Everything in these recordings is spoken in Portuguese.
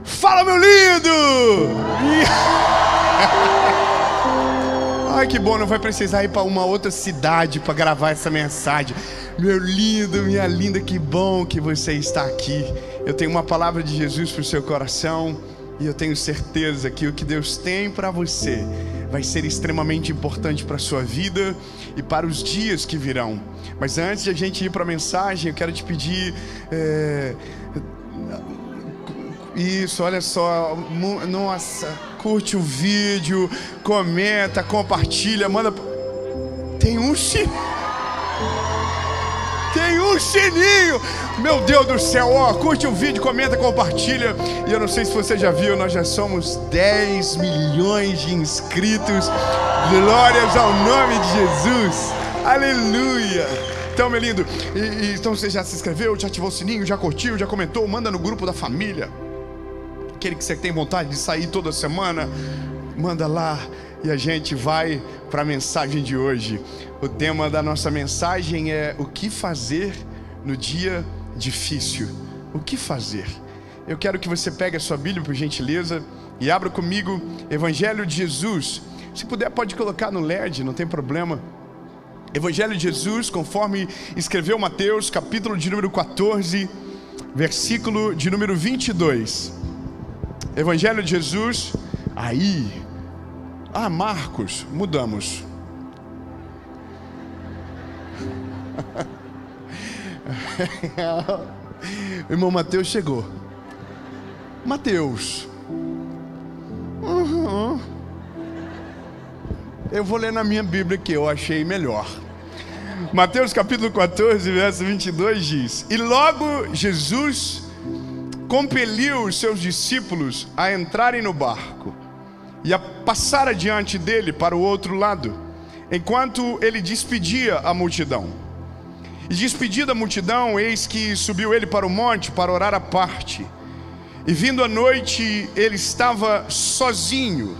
Fala, meu lindo! Ai, que bom, não vai precisar ir para uma outra cidade para gravar essa mensagem. Meu lindo, minha linda, que bom que você está aqui. Eu tenho uma palavra de Jesus para o seu coração e eu tenho certeza que o que Deus tem para você vai ser extremamente importante para a sua vida e para os dias que virão. Mas antes de a gente ir para a mensagem, eu quero te pedir... Isso, olha só, nossa, curte o vídeo, comenta, compartilha, manda... Tem um sininho, meu Deus do céu, ó, curte o vídeo, comenta, compartilha. E eu não sei se você já viu, nós já somos 10 milhões de inscritos. Glórias ao nome de Jesus, aleluia. Então, meu lindo, então você já se inscreveu, já ativou o sininho, já curtiu, já comentou, manda no grupo da família. Aquele que você tem vontade de sair toda semana, manda lá e a gente vai para a mensagem de hoje. O tema da nossa mensagem é o que fazer no dia difícil. O que fazer? Eu quero que você pegue a sua Bíblia, por gentileza, e abra comigo Evangelho de Jesus. Se puder, pode colocar no LED, não tem problema. Evangelho de Jesus, conforme escreveu Mateus, capítulo de número 14, versículo de número 22. Evangelho de Jesus, aí. Marcos, mudamos. O irmão Mateus chegou. Mateus. Eu vou ler na minha Bíblia que eu achei melhor. Mateus capítulo 14, verso 22 diz: E logo Jesus compeliu os seus discípulos a entrarem no barco e a passar adiante dele para o outro lado, enquanto ele despedia a multidão. E despedida a multidão, eis que subiu ele para o monte para orar à parte. E vindo a noite, ele estava sozinho,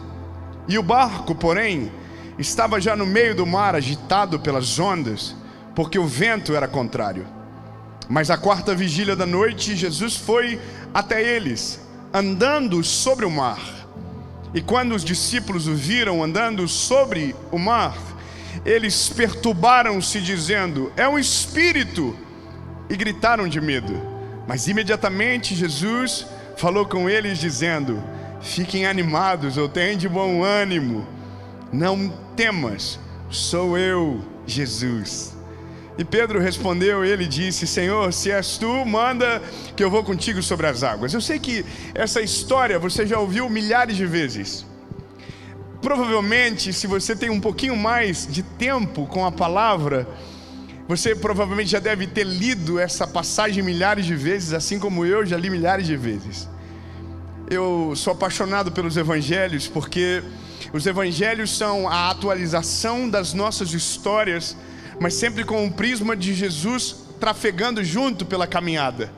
e o barco, porém, estava já no meio do mar, agitado pelas ondas, porque o vento era contrário. Mas à quarta vigília da noite, Jesus foi até eles, andando sobre o mar. E quando os discípulos o viram andando sobre o mar, eles perturbaram-se, dizendo: é um espírito, e gritaram de medo. Mas imediatamente Jesus falou com eles, dizendo: fiquem animados, eu tenho de bom ânimo, não temas, sou eu, Jesus. E Pedro respondeu, ele disse: Senhor, se és tu, manda que eu vou contigo sobre as águas. Eu sei que essa história você já ouviu milhares de vezes. Provavelmente, se você tem um pouquinho mais de tempo com a palavra, você provavelmente já deve ter lido essa passagem milhares de vezes, assim como eu já li milhares de vezes. Eu sou apaixonado pelos evangelhos, porque os evangelhos são a atualização das nossas histórias, mas sempre com um prisma de Jesus trafegando junto pela caminhada.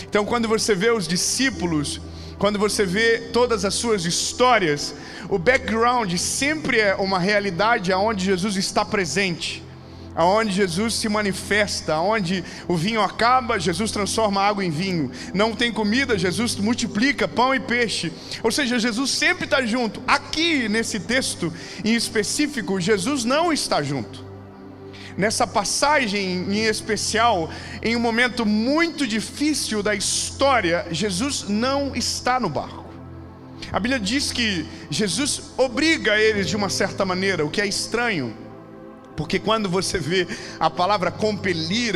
Então, quando você vê os discípulos, quando você vê todas as suas histórias, o background sempre é uma realidade onde Jesus está presente, aonde Jesus se manifesta, aonde o vinho acaba, Jesus transforma a água em vinho. Não tem comida, Jesus multiplica pão e peixe. Ou seja, Jesus sempre está junto. Aqui nesse texto em específico, Jesus não está junto. Nessa passagem em especial, em um momento muito difícil da história, Jesus não está no barco. A Bíblia diz que Jesus obriga eles de uma certa maneira, o que é estranho, porque quando você vê a palavra compelir,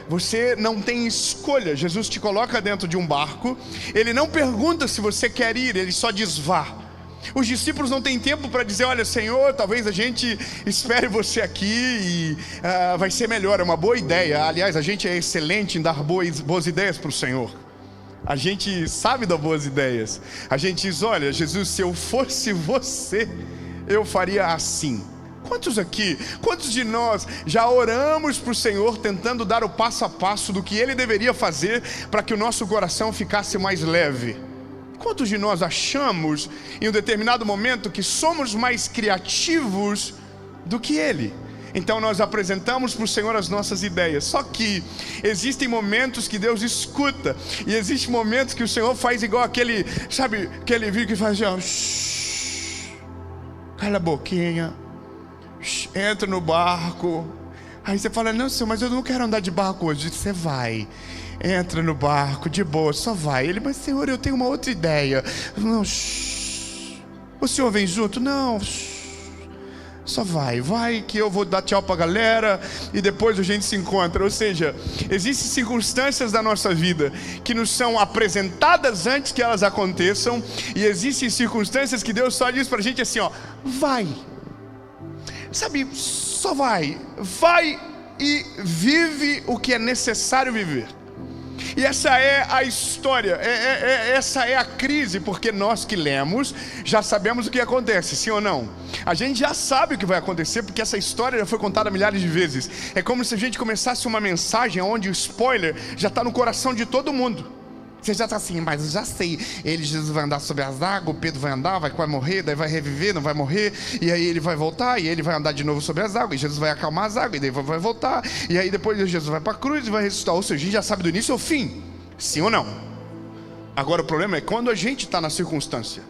você não tem escolha. Jesus te coloca dentro de um barco, ele não pergunta se você quer ir, ele só diz vá. Os discípulos não têm tempo para dizer: olha, Senhor, talvez a gente espere você aqui e vai ser melhor, é uma boa ideia. Aliás, a gente é excelente em dar boas ideias para o Senhor. A gente sabe dar boas ideias. A gente diz: olha, Jesus, se eu fosse você, eu faria assim. Quantos de nós já oramos para o Senhor tentando dar o passo a passo do que Ele deveria fazer para que o nosso coração ficasse mais leve? Quantos de nós achamos em um determinado momento que somos mais criativos do que Ele? Então nós apresentamos para o Senhor as nossas ideias. Só que existem momentos que Deus escuta, e existem momentos que o Senhor faz igual aquele, sabe, aquele vídeo que faz assim, ó, shh, cala a boquinha, shh, entra no barco. Aí você fala, não, Senhor, mas eu não quero andar de barco hoje. Você vai, entra no barco, de boa, só vai. Ele, mas Senhor, eu tenho uma outra ideia. Não, shh, o Senhor vem junto? Não, shh, só vai que eu vou dar tchau pra galera e depois a gente se encontra. Ou seja, existem circunstâncias da nossa vida que nos são apresentadas antes que elas aconteçam, e existem circunstâncias que Deus só diz pra gente assim, ó, vai. Sabe, só vai e vive o que é necessário viver. E essa é a história, essa é a crise, porque nós que lemos já sabemos o que acontece, sim ou não? A gente já sabe o que vai acontecer, porque essa história já foi contada milhares de vezes. É como se a gente começasse uma mensagem onde o spoiler já está no coração de todo mundo. Você já está assim, mas eu já sei, Jesus vai andar sobre as águas, o Pedro vai andar, vai morrer, daí vai reviver, não vai morrer, e aí ele vai voltar, e ele vai andar de novo sobre as águas, e Jesus vai acalmar as águas, e daí vai voltar, e aí depois Jesus vai para a cruz e vai ressuscitar. Ou seja, a gente já sabe do início ao fim, sim ou não? Agora o problema é quando a gente está na circunstância.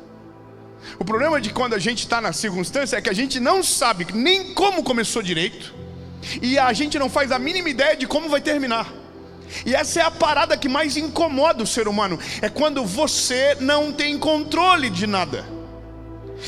O problema de quando a gente está na circunstância é que a gente não sabe nem como começou direito, e a gente não faz a mínima ideia de como vai terminar. E essa é a parada que mais incomoda o ser humano. É quando você não tem controle de nada.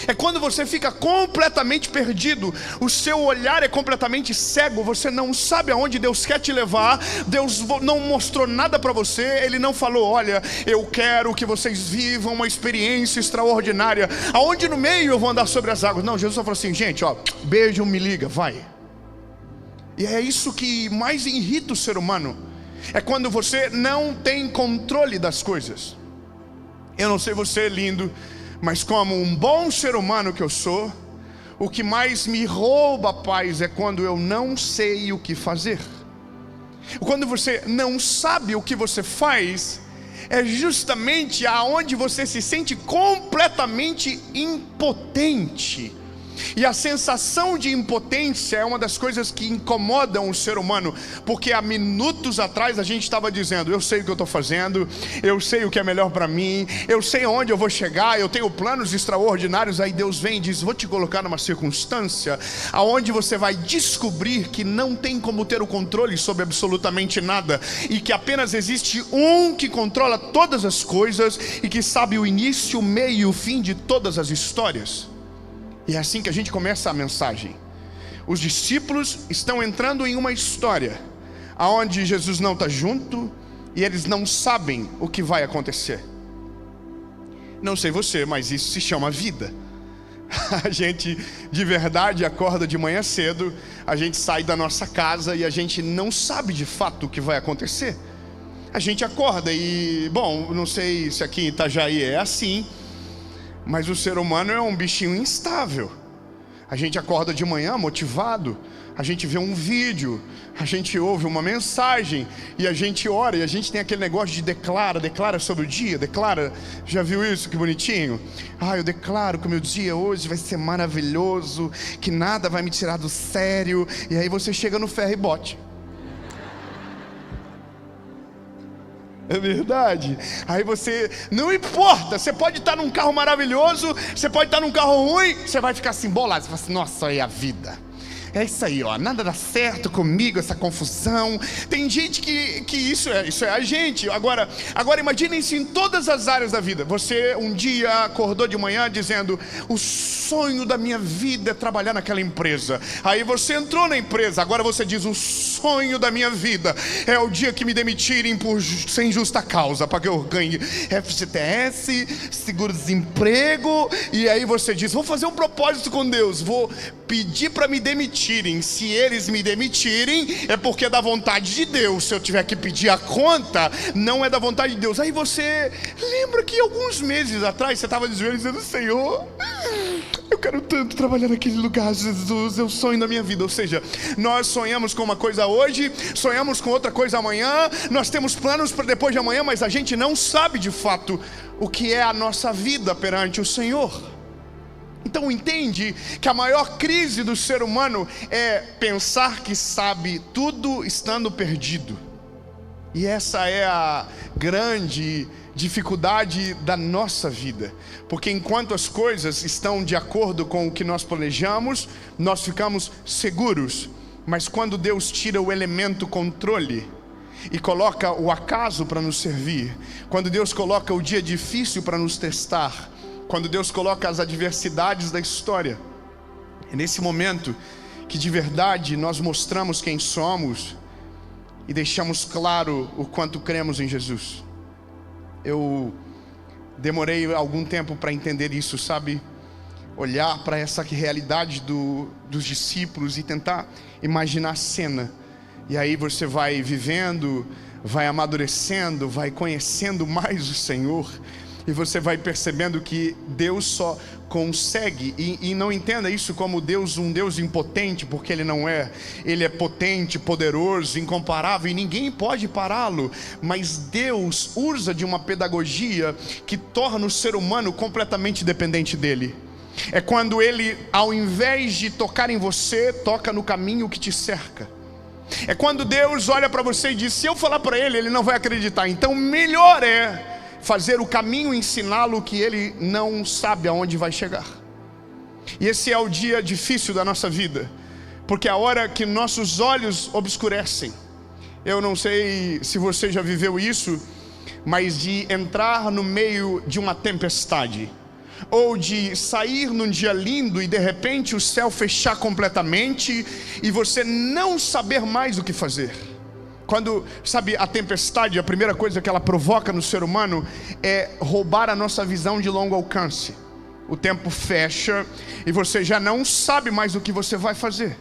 É quando você fica completamente perdido. O seu olhar é completamente cego. Você não sabe aonde Deus quer te levar. Deus não mostrou nada para você. Ele não falou, olha, eu quero que vocês vivam uma experiência extraordinária, aonde no meio eu vou andar sobre as águas. Não, Jesus só falou assim, gente, ó, beijo, me liga, vai. E é isso que mais irrita o ser humano. É quando você não tem controle das coisas. Eu não sei você, lindo, mas como um bom ser humano que eu sou, o que mais me rouba a paz é quando eu não sei o que fazer. Quando você não sabe o que você faz, é justamente aonde você se sente completamente impotente. E a sensação de impotência é uma das coisas que incomodam o ser humano, porque há minutos atrás a gente estava dizendo, eu sei o que eu estou fazendo, eu sei o que é melhor para mim, eu sei onde eu vou chegar, eu tenho planos extraordinários. Aí Deus vem e diz, vou te colocar numa circunstância aonde você vai descobrir que não tem como ter o controle sobre absolutamente nada, e que apenas existe um que controla todas as coisas e que sabe o início, o meio e o fim de todas as histórias. E é assim que a gente começa a mensagem. Os discípulos estão entrando em uma história onde Jesus não está junto, e eles não sabem o que vai acontecer. Não sei você, mas isso se chama vida. A gente de verdade acorda de manhã cedo, a gente sai da nossa casa e a gente não sabe de fato o que vai acontecer. A gente acorda e, bom, não sei se aqui em Itajaí é assim, mas o ser humano é um bichinho instável. A gente acorda de manhã motivado, a gente vê um vídeo, a gente ouve uma mensagem, e a gente ora, e a gente tem aquele negócio de declara sobre o dia, declara. Já viu isso? Que bonitinho. Eu declaro que o meu dia hoje vai ser maravilhoso, que nada vai me tirar do sério. E aí você chega no ferro e bote. É verdade. Aí você, não importa, você pode estar num carro maravilhoso, você pode estar num carro ruim, você vai ficar assim bolado, você vai assim, nossa, é a vida. É isso aí, ó, nada dá certo comigo, essa confusão. Tem gente que isso é a gente. Agora imaginem isso em todas as áreas da vida. Você um dia acordou de manhã dizendo, o sonho da minha vida é trabalhar naquela empresa. Aí você entrou na empresa, agora você diz, o sonho da minha vida é o dia que me demitirem sem justa causa, para que eu ganhe FGTS, seguro-desemprego. E aí você diz, vou fazer um propósito com Deus, vou pedir para me demitirem. Se eles me demitirem, é porque é da vontade de Deus. Se eu tiver que pedir a conta, não é da vontade de Deus. Aí você lembra que alguns meses atrás você estava dizendo, Senhor, eu quero tanto trabalhar naquele lugar, Jesus, é o sonho da minha vida. Ou seja, nós sonhamos com uma coisa hoje, sonhamos com outra coisa amanhã, nós temos planos para depois de amanhã, mas a gente não sabe de fato o que é a nossa vida perante o Senhor. Então entende que a maior crise do ser humano é pensar que sabe tudo estando perdido. E essa é a grande dificuldade da nossa vida, porque enquanto as coisas estão de acordo com o que nós planejamos, nós ficamos seguros. Mas quando Deus tira o elemento controle e coloca o acaso para nos servir, quando Deus coloca o dia difícil para nos testar, quando Deus coloca as adversidades da história, é nesse momento que de verdade nós mostramos quem somos e deixamos claro o quanto cremos em Jesus. Eu demorei algum tempo para entender isso, sabe? Olhar para essa realidade dos discípulos e tentar imaginar a cena. E aí você vai vivendo, vai amadurecendo, vai conhecendo mais o Senhor, e você vai percebendo que Deus só consegue, e não entenda isso como Deus, um Deus impotente, porque Ele não é. Ele é potente, poderoso, incomparável, e ninguém pode pará-lo. Mas Deus usa de uma pedagogia que torna o ser humano completamente dependente dEle. É quando Ele, ao invés de tocar em você, toca no caminho que te cerca. É quando Deus olha para você e diz: se eu falar para ele, ele não vai acreditar. Então melhor é fazer o caminho, ensiná-lo, que ele não sabe aonde vai chegar. E esse é o dia difícil da nossa vida, porque é a hora que nossos olhos obscurecem. Eu não sei se você já viveu isso, mas de entrar no meio de uma tempestade, ou de sair num dia lindo e de repente o céu fechar completamente e você não saber mais o que fazer. Quando, sabe, a tempestade, a primeira coisa que ela provoca no ser humano é roubar a nossa visão de longo alcance. O tempo fecha e você já não sabe mais o que você vai fazer.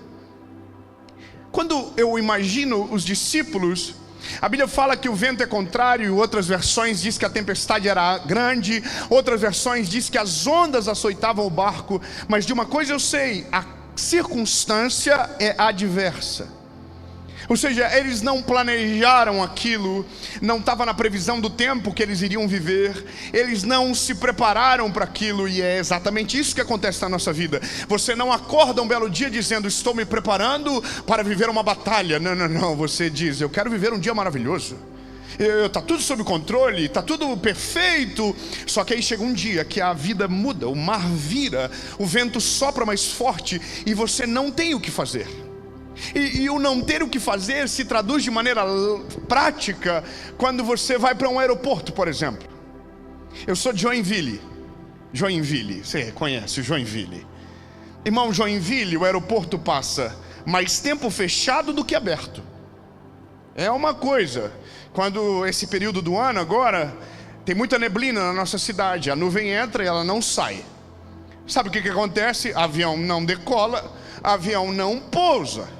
Quando eu imagino os discípulos, a Bíblia fala que o vento é contrário, outras versões diz que a tempestade era grande, outras versões diz que as ondas açoitavam o barco. Mas de uma coisa eu sei, a circunstância é adversa. Ou seja, eles não planejaram aquilo, não estava na previsão do tempo que eles iriam viver, eles não se prepararam para aquilo, e é exatamente isso que acontece na nossa vida. Você não acorda um belo dia dizendo: estou me preparando para viver uma batalha. Não, você diz: eu quero viver um dia maravilhoso, está tudo sob controle, está tudo perfeito. Só que aí chega um dia que a vida muda, o mar vira, o vento sopra mais forte e você não tem o que fazer. E o não ter o que fazer se traduz de maneira prática quando você vai para um aeroporto, por exemplo. Eu sou de Joinville, você conhece Joinville? Irmão, Joinville, o aeroporto passa mais tempo fechado do que aberto. É uma coisa. Quando esse período do ano agora, tem muita neblina na nossa cidade, a nuvem entra e ela não sai. Sabe o que acontece? Avião não decola, avião não pousa.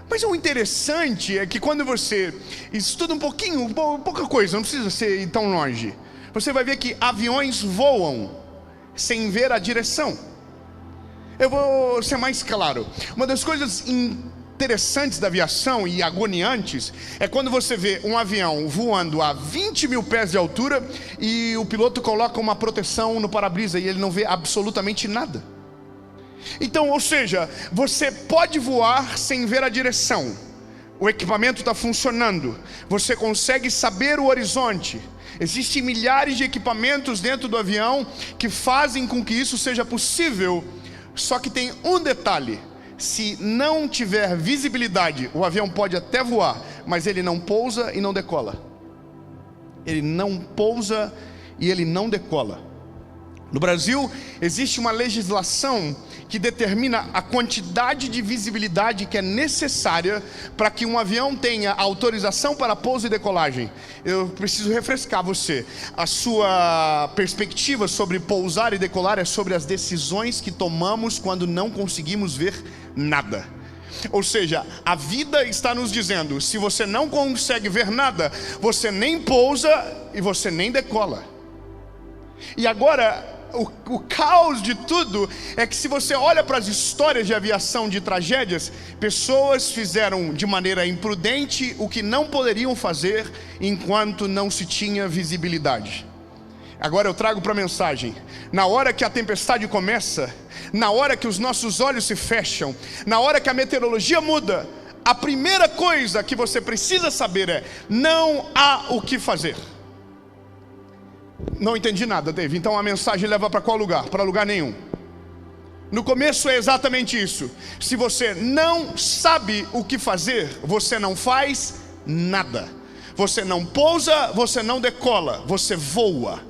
Mas o interessante é que quando você estuda um pouquinho, pouca coisa, não precisa ser tão longe, você vai ver que aviões voam sem ver a direção. Eu vou ser mais claro. Uma das coisas interessantes da aviação e agoniantes é quando você vê um avião voando a 20 mil pés de altura e o piloto coloca uma proteção no para-brisa e ele não vê absolutamente nada. Então, ou seja, você pode voar sem ver a direção, o equipamento está funcionando, você consegue saber o horizonte. Existem milhares de equipamentos dentro do avião que fazem com que isso seja possível. Só que tem um detalhe: se não tiver visibilidade, o avião pode até voar, mas ele não pousa e não decola. Ele não pousa e ele não decola. No Brasil, existe uma legislação que determina a quantidade de visibilidade que é necessária para que um avião tenha autorização para pouso e decolagem. Eu preciso refrescar você. A sua perspectiva sobre pousar e decolar é sobre as decisões que tomamos quando não conseguimos ver nada. Ou seja, a vida está nos dizendo: se você não consegue ver nada, você nem pousa e você nem decola. E agora, o caos de tudo é que se você olha para as histórias de aviação, de tragédias, pessoas fizeram de maneira imprudente o que não poderiam fazer enquanto não se tinha visibilidade. Agora eu trago para a mensagem. Na hora que a tempestade começa, na hora que os nossos olhos se fecham, na hora que a meteorologia muda, a primeira coisa que você precisa saber é: não há o que fazer. Não entendi nada, Dave. Então a mensagem leva para qual lugar? Para lugar nenhum. No começo é exatamente isso. Se você não sabe o que fazer, você não faz nada. Você não pousa, você não decola, você voa.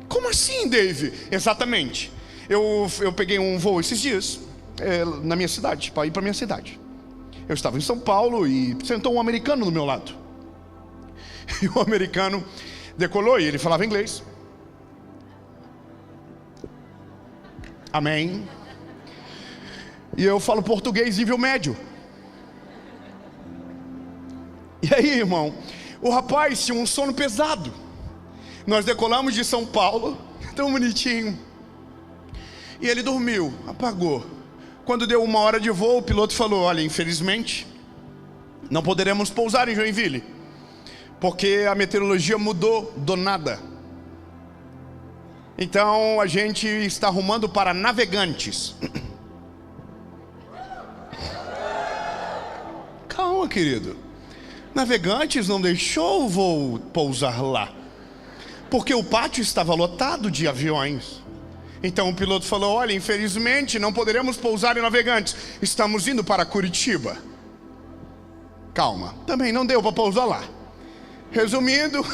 Como assim, Dave? Exatamente. Eu peguei um voo esses dias, na minha cidade, para ir para minha cidade. Eu estava em São Paulo e sentou um americano do meu lado. E o americano decolou e ele falava inglês. Amém. E eu falo português nível médio. E aí, irmão, o rapaz tinha um sono pesado. Nós decolamos de São Paulo, tão bonitinho. E ele dormiu, apagou. Quando deu 1 hora de voo, o piloto falou: olha, infelizmente não poderemos pousar em Joinville, porque a meteorologia mudou do nada. Então a gente está arrumando para Navegantes. Calma, querido. Navegantes não deixou o voo pousar lá, porque o pátio estava lotado de aviões. Então o piloto falou: olha, infelizmente não poderemos pousar em Navegantes, estamos indo para Curitiba. Calma, também não deu para pousar lá. Resumindo,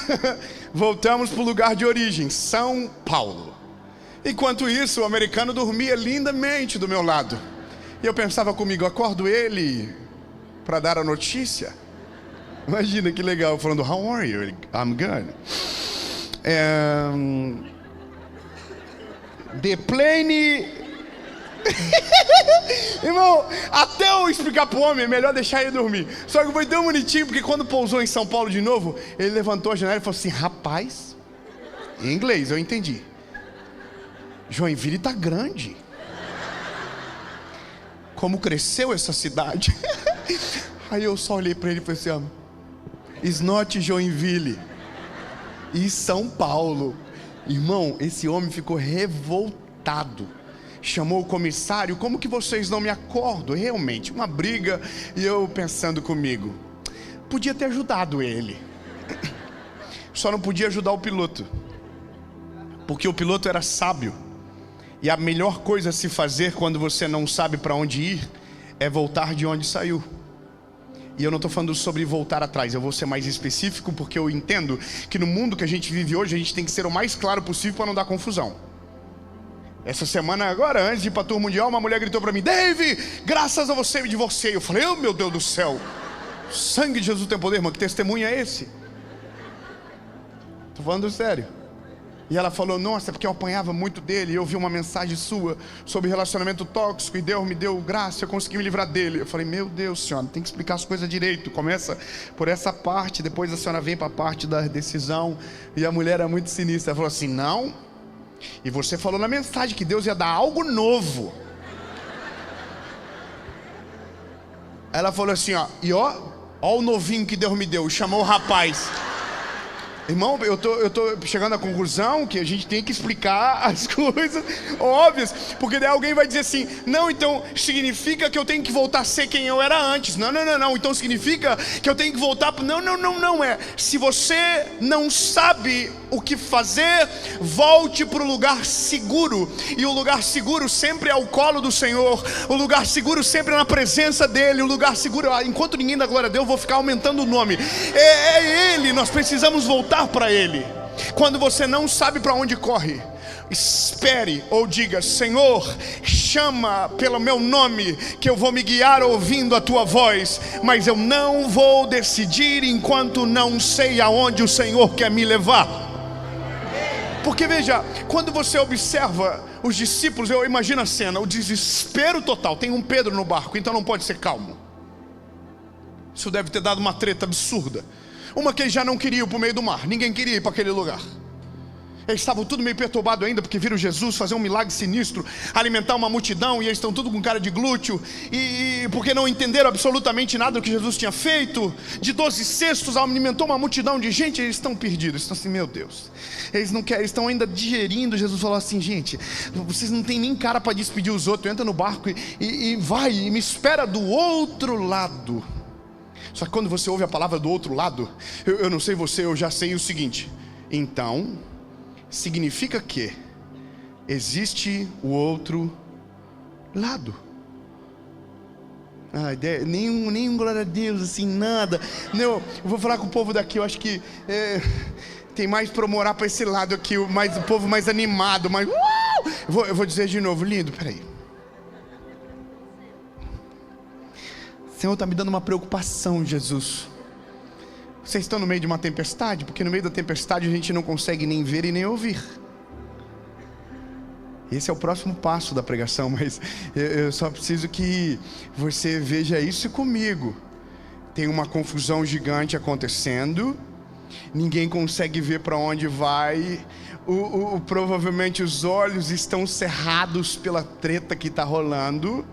voltamos para o lugar de origem, São Paulo. Enquanto isso, o americano dormia lindamente do meu lado. E eu pensava comigo: acordo ele para dar a notícia? Imagina que legal, falando: how are you? I'm good. The plane. Irmão, até eu explicar pro homem, é melhor deixar ele dormir. Só que foi tão bonitinho, porque quando pousou em São Paulo de novo, ele levantou a janela e falou assim: rapaz, em inglês, eu entendi, Joinville tá grande. Como cresceu essa cidade. Aí eu só olhei pra ele e falei assim: it's not Joinville, e São Paulo. Irmão, esse homem ficou revoltado. Chamou o comissário: como que vocês não me acordam? Realmente, uma briga. E eu pensando comigo: podia ter ajudado ele, só não podia ajudar o piloto, porque o piloto era sábio. E a melhor coisa a se fazer quando você não sabe para onde ir é voltar de onde saiu. E eu não estou falando sobre voltar atrás, eu vou ser mais específico, porque eu entendo que no mundo que a gente vive hoje, a gente tem que ser o mais claro possível para não dar confusão. Essa semana agora, antes de ir para a Tour Mundial, uma mulher gritou para mim: Dave, graças a você me divorciei. Eu falei: oh, meu Deus do céu, sangue de Jesus tem poder, irmão. Que testemunho é esse? Estou falando sério. E ela falou: nossa, é porque eu apanhava muito dele, e eu vi uma mensagem sua sobre relacionamento tóxico, e Deus me deu graça, eu consegui me livrar dele. Eu falei: meu Deus, senhora, tem que explicar as coisas direito. Começa por essa parte, depois a senhora vem para a parte da decisão. E a mulher era muito sinistra. Ela falou assim: não, e você falou na mensagem que Deus ia dar algo novo. Ela falou assim: ó o novinho que Deus me deu. Chamou o rapaz. Irmão, eu tô chegando à conclusão que a gente tem que explicar as coisas óbvias, porque daí alguém vai dizer assim: não, então significa que eu tenho que voltar a ser quem eu era antes. Não, então significa que eu tenho que voltar. Não é. Se você não sabe o que fazer, volte para o lugar seguro. E o lugar seguro sempre é ao colo do Senhor. O lugar seguro sempre é na presença dEle. O lugar seguro, enquanto ninguém dá glória a Deus, eu vou ficar aumentando o nome. É Ele, nós precisamos voltar para Ele. Quando você não sabe para onde corre, espere ou diga: Senhor, chama pelo meu nome, que eu vou me guiar ouvindo a tua voz, mas eu não vou decidir enquanto não sei aonde o Senhor quer me levar. Porque veja, quando você observa os discípulos, eu imagino a cena, o desespero total. Tem um Pedro no barco, então não pode ser calmo. Isso deve ter dado uma treta absurda. Uma que ele já não queria ir para o meio do mar, ninguém queria ir para aquele lugar. Eles estavam tudo meio perturbado ainda, porque viram Jesus fazer um milagre sinistro, alimentar uma multidão, e eles estão tudo com cara de glúteo, e porque não entenderam absolutamente nada do que Jesus tinha feito. De 12 cestos alimentou uma multidão de gente, e eles estão perdidos, estão assim, meu Deus, eles não querem, eles estão ainda digerindo. Jesus falou assim, gente, vocês não tem nem cara para despedir os outros, entra no barco e vai, e me espera do outro lado. Só que quando você ouve a palavra do outro lado, eu não sei você, eu já sei o seguinte, então significa que existe o outro lado. Nenhum glória a Deus, assim, nada. Não, eu vou falar com o povo daqui, eu acho que tem mais para morar para esse lado aqui, o povo mais animado, mais eu vou dizer de novo, lindo, peraí. O Senhor está me dando uma preocupação, Jesus. Vocês estão no meio de uma tempestade? Porque no meio da tempestade a gente não consegue nem ver e nem ouvir. Esse é o próximo passo da pregação, mas eu só preciso que você veja isso comigo. Tem uma confusão gigante acontecendo, ninguém consegue ver para onde vai, provavelmente os olhos estão cerrados pela treta que está rolando.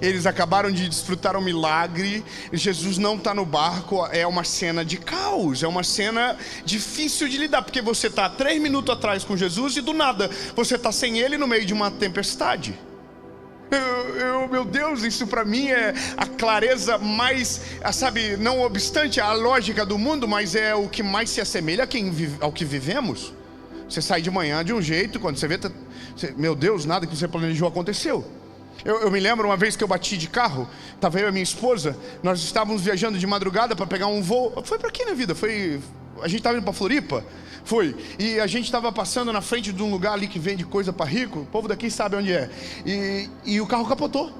Eles acabaram de desfrutar um milagre, Jesus não está no barco, é uma cena de caos, é uma cena difícil de lidar, porque você está 3 minutos atrás com Jesus e do nada você está sem Ele no meio de uma tempestade. Meu Deus, isso para mim é a clareza mais, sabe, não obstante a lógica do mundo, mas é o que mais se assemelha ao que vivemos. Você sai de manhã de um jeito, quando você vê, meu Deus, nada que você planejou aconteceu. Eu me lembro uma vez que eu bati de carro, estava eu e a minha esposa, nós estávamos viajando de madrugada para pegar um voo. Foi para quê na vida? A gente estava indo para Floripa? Foi. E a gente estava passando na frente de um lugar ali que vende coisa para rico, o povo daqui sabe onde é. E o carro capotou.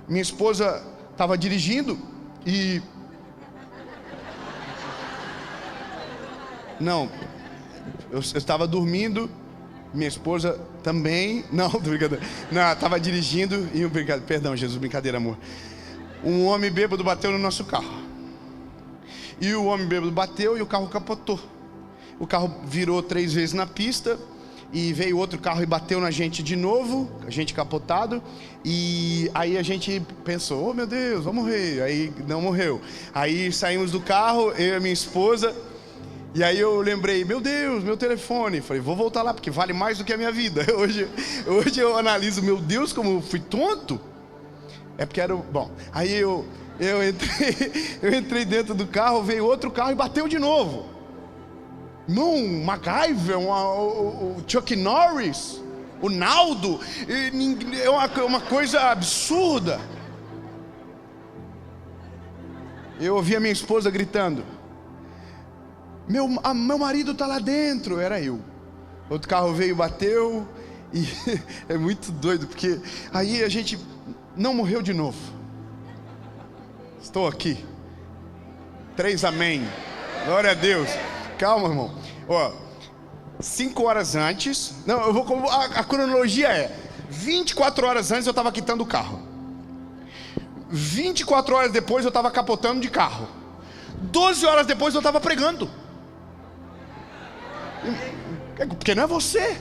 Minha esposa estava dirigindo e... Não, eu estava dormindo. Minha esposa também, não, brincadeira. Não, estava dirigindo e perdão, Jesus, brincadeira, amor. Um homem bêbado bateu no nosso carro. E o homem bêbado bateu e o carro capotou. O carro virou 3 vezes na pista e veio outro carro e bateu na gente de novo, a gente capotado. E aí a gente pensou, oh meu Deus, vou morrer. Aí não morreu. Aí saímos do carro, eu e a minha esposa. E aí eu lembrei, meu Deus, meu telefone. Falei, vou voltar lá, porque vale mais do que a minha vida. Hoje eu analiso, meu Deus, como eu fui tonto. É porque era, bom, aí eu entrei dentro do carro, veio outro carro e bateu de novo. Não, MacGyver, o Chuck Norris, o Naldo, é uma coisa absurda. Eu ouvi a minha esposa gritando, meu marido está lá dentro. Era eu. Outro carro veio e bateu. E é muito doido, porque aí a gente não morreu de novo. Estou aqui. 3 amém. Glória a Deus. Calma, irmão. 5 horas antes. Não, a cronologia é 24 horas antes eu estava quitando o carro. 24 horas depois eu estava capotando de carro. 12 horas depois eu estava pregando. Porque não é você.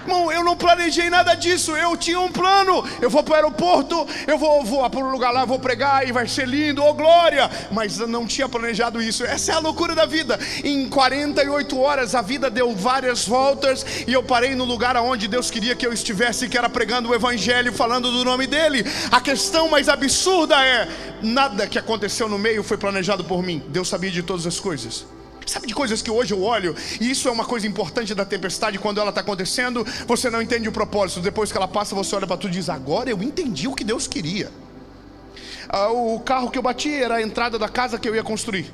Irmão, eu não planejei nada disso. Eu tinha um plano. Eu vou para o aeroporto, eu vou para um lugar lá, vou pregar e vai ser lindo, oh glória. Mas eu não tinha planejado isso. Essa é a loucura da vida. Em 48 horas a vida deu várias voltas e eu parei no lugar onde Deus queria que eu estivesse, que era pregando o evangelho, falando do nome dele. A questão mais absurda é, nada que aconteceu no meio foi planejado por mim. Deus sabia de todas as coisas. Sabe de coisas que hoje eu olho, e isso é uma coisa importante da tempestade, quando ela está acontecendo, você não entende o propósito. Depois que ela passa, você olha para tudo e diz, agora eu entendi o que Deus queria. O carro que eu bati era a entrada da casa que eu ia construir.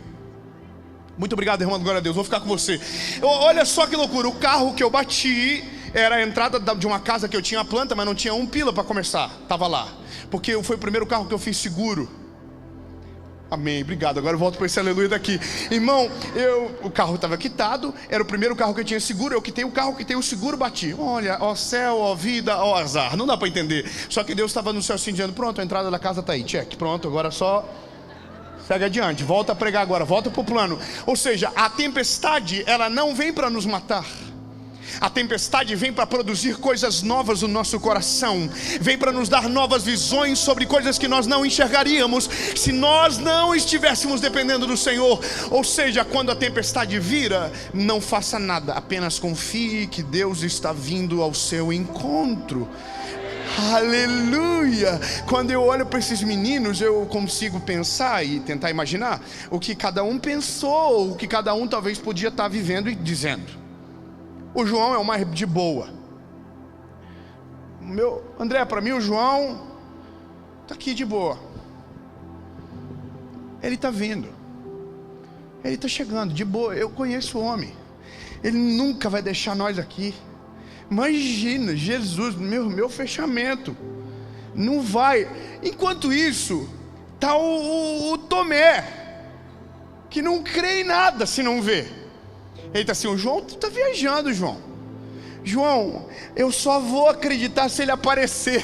Muito obrigado, irmão, glória a Deus, vou ficar com você. Olha só que loucura, o carro que eu bati era a entrada de uma casa que eu tinha a planta, mas não tinha um pila para começar, estava lá. Porque foi o primeiro carro que eu fiz seguro. Amém, obrigado, agora eu volto para esse aleluia daqui. Irmão, o carro estava quitado, era o primeiro carro que eu tinha seguro. Eu quitei o carro que tem o seguro, bati. Olha, ó céu, ó vida, ó azar. Não dá para entender. Só que Deus estava no céu assim dizendo, pronto, a entrada da casa está aí, check. Pronto, agora Segue adiante, volta a pregar agora, volta para o plano. Ou seja, a tempestade, ela não vem para nos matar. A tempestade vem para produzir coisas novas no nosso coração. Vem para nos dar novas visões sobre coisas que nós não enxergaríamos se nós não estivéssemos dependendo do Senhor. Ou seja, quando a tempestade vira, não faça nada, apenas confie que Deus está vindo ao seu encontro. Aleluia! Quando eu olho para esses meninos, eu consigo pensar e tentar imaginar o que cada um pensou, o que cada um talvez podia estar vivendo e dizendo. O João é o mais de boa. André, para mim o João está aqui de boa. Ele está vindo. Ele está chegando de boa. Eu conheço o homem. Ele nunca vai deixar nós aqui. Imagina, Jesus, meu fechamento. Não vai. Enquanto isso, está o Tomé, que não crê em nada se não vê. Ele está assim, o João está viajando, João. João, eu só vou acreditar se ele aparecer.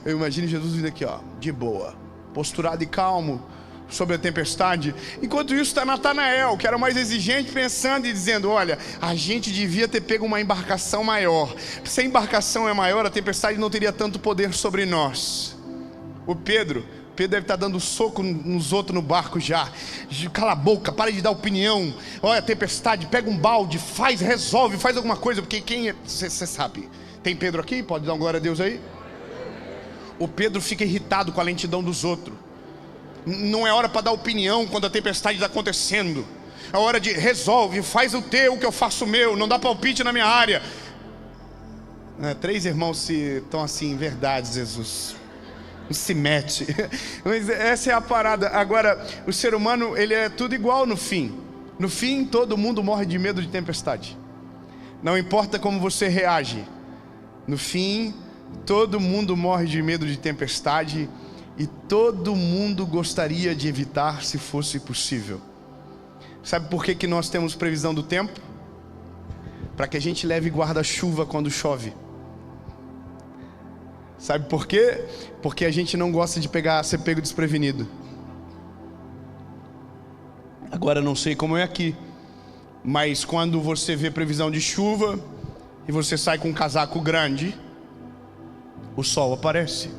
Eu imagino Jesus vindo aqui, ó, de boa, posturado e calmo sobre a tempestade. Enquanto isso está Natanael, que era o mais exigente, pensando e dizendo, olha, a gente devia ter pego uma embarcação maior. Se a embarcação é maior, a tempestade não teria tanto poder sobre nós. O Pedro deve estar dando soco nos outros no barco já. Cala a boca, para de dar opinião. Olha a tempestade, pega um balde, resolve, faz alguma coisa. Porque quem é, você sabe. Tem Pedro aqui? Pode dar uma glória a Deus aí? O Pedro fica irritado com a lentidão dos outros. Não é hora para dar opinião quando a tempestade está acontecendo. É hora de resolve, faz o teu, que eu faço o meu. Não dá palpite na minha área. 3 irmãos estão assim, verdade, Jesus. Não se mete. Mas essa é a parada. Agora, o ser humano, ele é tudo igual no fim. No fim, todo mundo morre de medo de tempestade. Não importa como você reage. No fim, todo mundo morre de medo de tempestade. E todo mundo gostaria de evitar se fosse possível. Sabe por que nós temos previsão do tempo? Para que a gente leve guarda-chuva quando chove. Sabe por quê? Porque a gente não gosta de ser pego desprevenido. Agora não sei como é aqui, mas quando você vê previsão de chuva e você sai com um casaco grande, o sol aparece.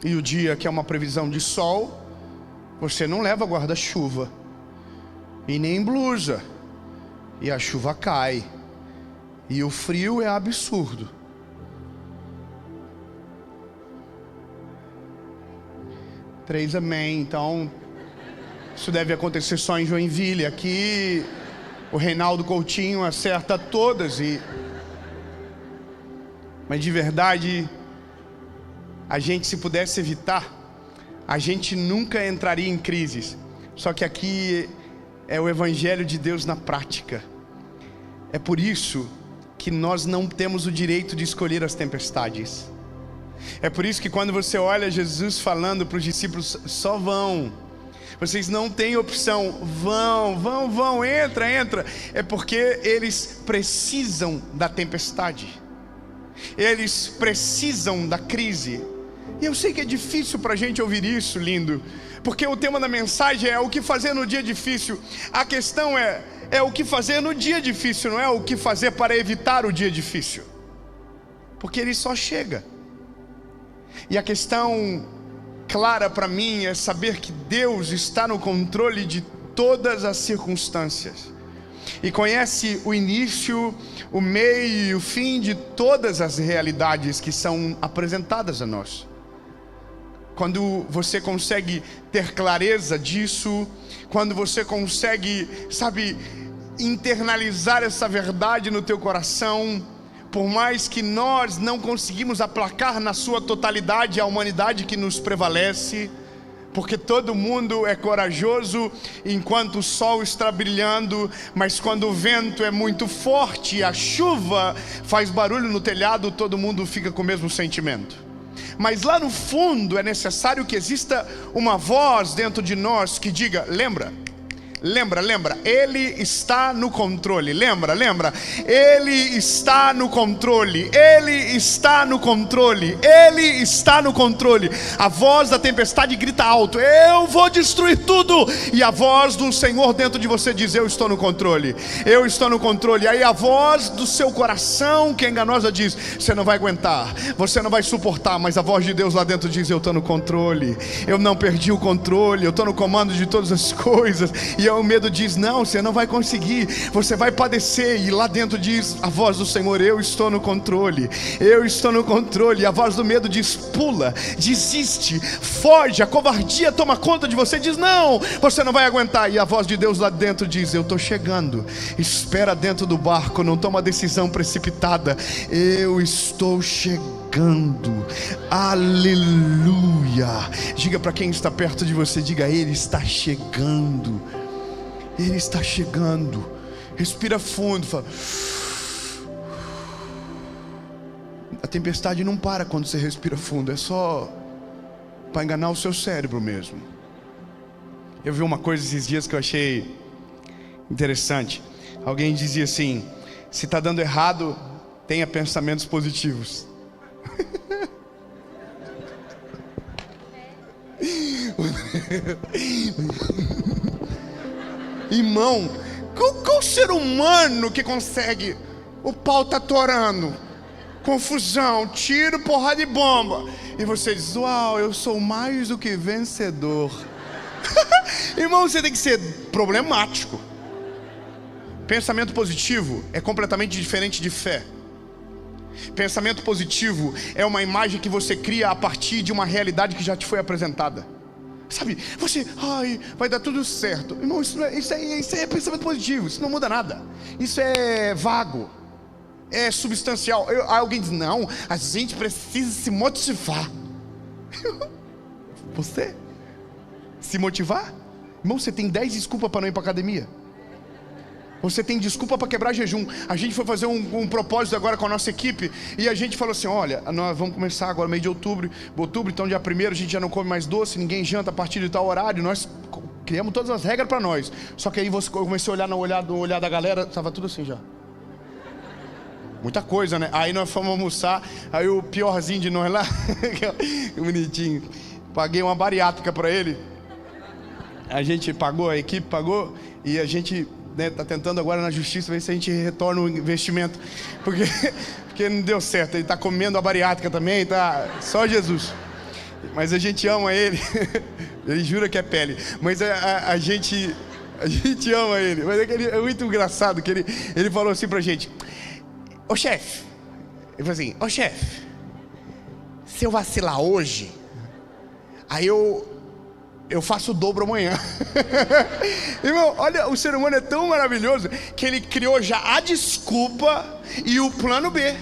E o dia que é uma previsão de sol, você não leva guarda-chuva e nem blusa, e a chuva cai, e o frio é absurdo. Três amém. Então isso deve acontecer só em Joinville. Aqui o Reinaldo Coutinho acerta todas. Mas de verdade, a gente, se pudesse evitar, a gente nunca entraria em crises. Só que aqui é o Evangelho de Deus na prática. É por isso que nós não temos o direito de escolher as tempestades. É por isso que quando você olha Jesus falando para os discípulos, só vão. Vocês não têm opção, vão, entra. É porque eles precisam da tempestade. Eles precisam da crise. E eu sei que é difícil para a gente ouvir isso, lindo, porque o tema da mensagem é o que fazer no dia difícil. A questão é o que fazer no dia difícil, não é o que fazer para evitar o dia difícil, porque ele só chega. E a questão clara para mim é saber que Deus está no controle de todas as circunstâncias e conhece o início, o meio e o fim de todas as realidades que são apresentadas a nós. Quando você consegue ter clareza disso, quando você consegue, internalizar essa verdade no teu coração, por mais que nós não conseguimos aplacar na sua totalidade a humanidade que nos prevalece, porque todo mundo é corajoso enquanto o sol está brilhando, mas quando o vento é muito forte e a chuva faz barulho no telhado, todo mundo fica com o mesmo sentimento. Mas lá no fundo é necessário que exista uma voz dentro de nós que diga, lembra, Lembra, Ele está no controle. Lembra, Ele está no controle. Ele está no controle. Ele está no controle. A voz da tempestade grita alto: eu vou destruir tudo. E a voz do Senhor dentro de você diz: eu estou no controle. Eu estou no controle. Aí a voz do seu coração, que é enganosa, diz: você não vai aguentar, você não vai suportar. Mas a voz de Deus lá dentro diz: eu estou no controle. Eu não perdi o controle. Eu estou no comando de todas as coisas. E o medo diz: não, você não vai conseguir, você vai padecer. E lá dentro diz a voz do Senhor: eu estou no controle. Eu estou no controle. E a voz do medo diz: pula, desiste, foge. A covardia toma conta de você, diz: não, você não vai aguentar. E a voz de Deus lá dentro diz: eu estou chegando. Espera dentro do barco, não toma decisão precipitada. Eu estou chegando. Aleluia. Diga para quem está perto de você, diga: ele está chegando. Ele está chegando. Respira fundo, fala. A tempestade não para quando você respira fundo. É só para enganar o seu cérebro mesmo. Eu vi uma coisa esses dias que eu achei interessante. Alguém dizia assim: se está dando errado, tenha pensamentos positivos. Irmão, qual ser humano que consegue? O pau tá torando, confusão, tiro, porrada e bomba, e você diz: uau, eu sou mais do que vencedor. Irmão, você tem que ser problemático. Pensamento positivo é completamente diferente de fé. Pensamento positivo é uma imagem que você cria a partir de uma realidade que já te foi apresentada. Sabe, você, vai dar tudo certo. Irmão, isso é pensamento positivo. Isso não muda nada. Isso é vago, é substancial. Alguém diz: não, a gente precisa se motivar. Você se motivar? Irmão, você tem 10 desculpas para não ir para academia. Você tem desculpa para quebrar jejum. A gente foi fazer um propósito agora com a nossa equipe, e a gente falou assim: olha, nós vamos começar agora meio de outubro, então dia 1º a gente já não come mais doce, ninguém janta a partir de tal horário. Nós criamos todas as regras para nós. Só que aí eu comecei a olhar no olhar da galera, estava tudo assim já. Muita coisa, né? Aí nós fomos almoçar, aí o piorzinho de nós lá, bonitinho, paguei uma bariátrica para ele. A gente pagou, a equipe pagou, e a gente está tentando agora na justiça ver se a gente retorna o investimento, porque não deu certo. Ele está comendo a bariátrica também, tá? Só Jesus. Mas a gente ama ele. Ele jura que é pele, mas a gente ama ele. Mas é muito engraçado que ele falou assim pra gente: ô chefe, ele falou assim: ô chefe, se eu vacilar hoje, aí eu faço o dobro amanhã. Irmão, olha, o ser humano é tão maravilhoso que ele criou já a desculpa e o plano B.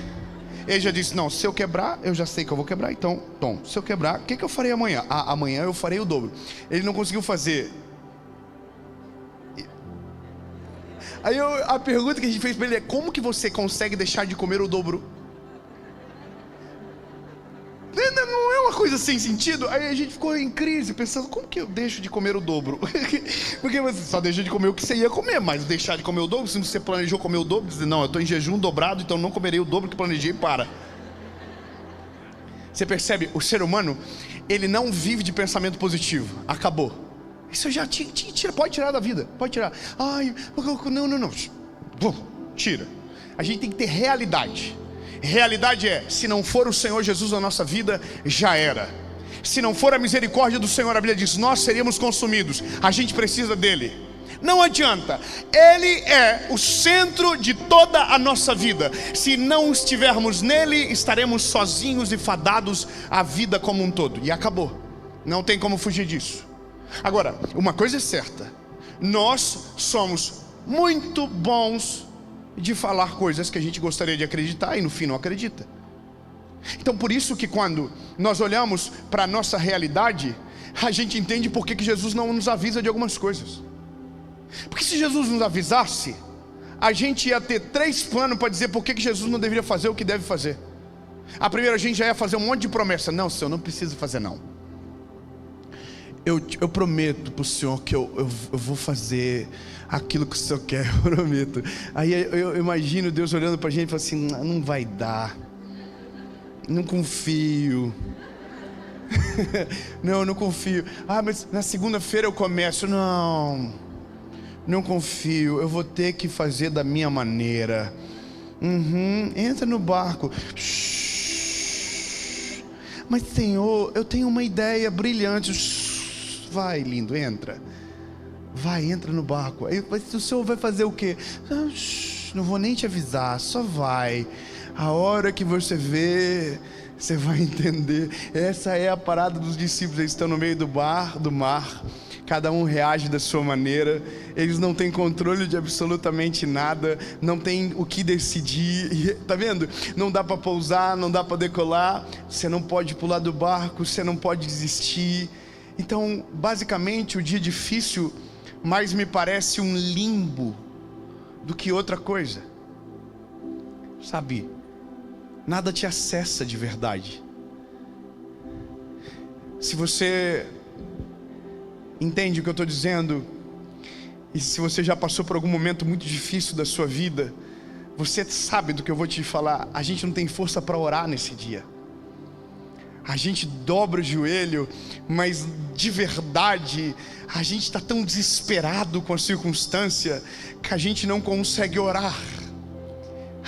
Ele já disse: não, se eu quebrar, eu já sei que eu vou quebrar. Então, se eu quebrar, o que eu farei amanhã? Amanhã eu farei o dobro. Ele não conseguiu fazer. Aí a pergunta que a gente fez para ele é: como que você consegue deixar de comer o dobro? Não é uma coisa sem sentido? Aí a gente ficou em crise, pensando: como que eu deixo de comer o dobro? Porque você só deixa de comer o que você ia comer, mas deixar de comer o dobro, se você planejou comer o dobro, dizer: não, eu estou em jejum dobrado, então não comerei o dobro que planejei, para. Você percebe? O ser humano, ele não vive de pensamento positivo. Acabou. Isso já tira, pode tirar da vida, pode tirar. Não. Tira. A gente tem que ter realidade. Realidade é: se não for o Senhor Jesus na nossa vida, já era. Se não for a misericórdia do Senhor, a Bíblia diz, nós seríamos consumidos. A gente precisa dele. Não adianta. Ele é o centro de toda a nossa vida. Se não estivermos nele, estaremos sozinhos e fadados à vida como um todo. E acabou. Não tem como fugir disso. Agora, uma coisa é certa: nós somos muito bons de falar coisas que a gente gostaria de acreditar e no fim não acredita. Então por isso que quando nós olhamos para a nossa realidade, a gente entende por que Jesus não nos avisa de algumas coisas. Porque se Jesus nos avisasse, a gente ia ter 3 planos para dizer por que Jesus não deveria fazer o que deve fazer. A primeira, a gente já ia fazer um monte de promessa: não, Senhor, não precisa fazer não. eu prometo para o Senhor que eu vou fazer aquilo que o Senhor quer, eu prometo. Aí eu imagino Deus olhando para a gente e falando assim: não vai dar, não confio. não confio. Mas na segunda-feira eu começo. Não confio, eu vou ter que fazer da minha maneira. Entra no barco. Mas Senhor, eu tenho uma ideia brilhante. Vai, lindo, entra. Vai, entra no barco. Aí o Senhor vai fazer o quê? Não vou nem te avisar, só vai. A hora que você vê, você vai entender. Essa é a parada dos discípulos. Eles estão no meio do mar. Cada um reage da sua maneira. Eles não têm controle de absolutamente nada. Não tem o que decidir. Tá vendo? Não dá para pousar, não dá para decolar. Você não pode pular do barco, você não pode desistir. Então, basicamente, o dia difícil mais me parece um limbo do que outra coisa. Sabe? Nada te acessa de verdade. Se você entende o que eu estou dizendo, e se você já passou por algum momento muito difícil da sua vida, você sabe do que eu vou te falar. A gente não tem força para orar nesse dia. A gente dobra o joelho, mas de verdade, a gente está tão desesperado com a circunstância que a gente não consegue orar.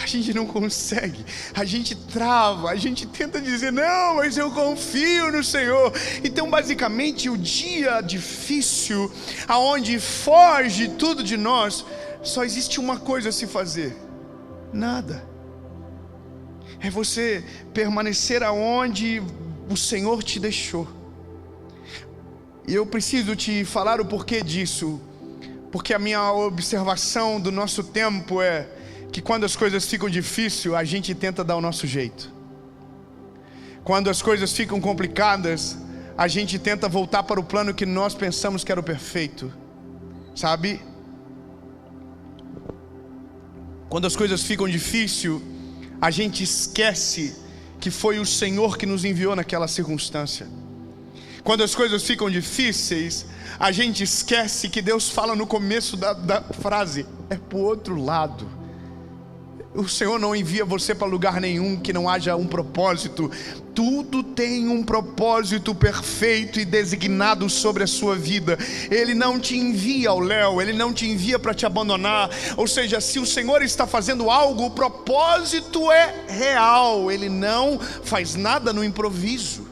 A gente não consegue, a gente trava, a gente tenta dizer: não, mas eu confio no Senhor. Então basicamente o dia difícil, aonde foge tudo de nós, só existe uma coisa a se fazer: nada. É você permanecer aonde o Senhor te deixou. E eu preciso te falar o porquê disso, porque a minha observação do nosso tempo é que quando as coisas ficam difíceis, a gente tenta dar o nosso jeito. Quando as coisas ficam complicadas, a gente tenta voltar para o plano que nós pensamos que era o perfeito. Sabe? Quando as coisas ficam difíceis, a gente esquece que foi o Senhor que nos enviou naquela circunstância. Quando as coisas ficam difíceis, a gente esquece que Deus fala no começo da frase: é para o outro lado. O Senhor não envia você para lugar nenhum que não haja um propósito. Tudo tem um propósito perfeito e designado sobre a sua vida. Ele não te envia ao léu, Ele não te envia para te abandonar. Ou seja, se o Senhor está fazendo algo, o propósito é real. Ele não faz nada no improviso.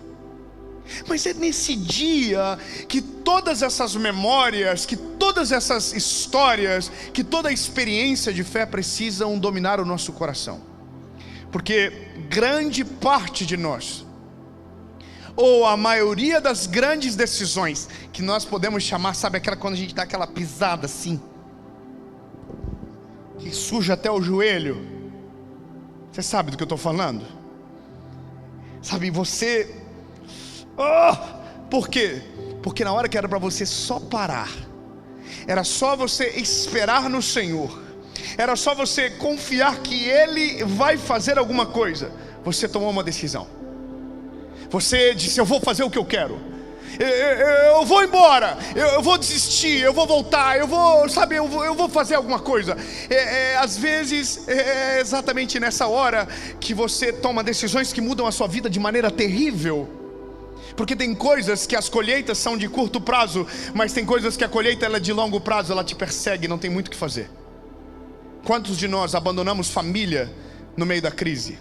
Mas é nesse dia que todas essas memórias, que todas essas histórias, que toda a experiência de fé precisam dominar o nosso coração. Porque grande parte de nós, ou a maioria das grandes decisões que nós podemos chamar, sabe aquela quando a gente dá aquela pisada assim, que suja até o joelho? Você sabe do que eu estou falando? Sabe, você... por quê? Porque na hora que era para você só parar, era só você esperar no Senhor, era só você confiar que Ele vai fazer alguma coisa, você tomou uma decisão. Você disse: eu vou fazer o que eu quero, eu vou embora, eu vou desistir, eu vou voltar, eu vou fazer alguma coisa. Às vezes é exatamente nessa hora que você toma decisões que mudam a sua vida de maneira terrível. Porque tem coisas que as colheitas são de curto prazo, mas tem coisas que a colheita ela é de longo prazo, ela te persegue, não tem muito o que fazer. Quantos de nós abandonamos família no meio da crise?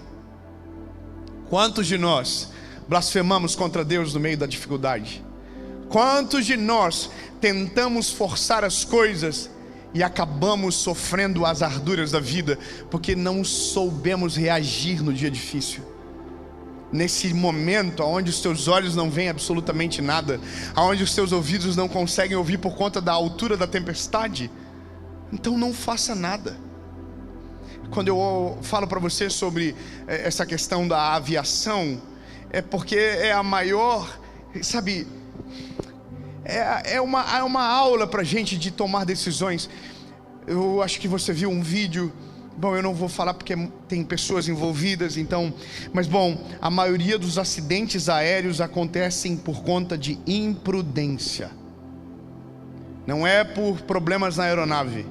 Quantos de nós blasfemamos contra Deus no meio da dificuldade? Quantos de nós tentamos forçar as coisas e acabamos sofrendo as arduras da vida, porque não soubemos reagir no dia difícil? Nesse momento onde os teus olhos não veem absolutamente nada, onde os teus ouvidos não conseguem ouvir por conta da altura da tempestade, então não faça nada. Quando eu falo para você sobre essa questão da aviação, é porque é a maior, sabe, é uma aula para a gente de tomar decisões. Eu acho que você viu um vídeo Bom, eu não vou falar porque tem pessoas envolvidas, então... Mas bom, a maioria dos acidentes aéreos acontecem por conta de imprudência. Não é por problemas na aeronave.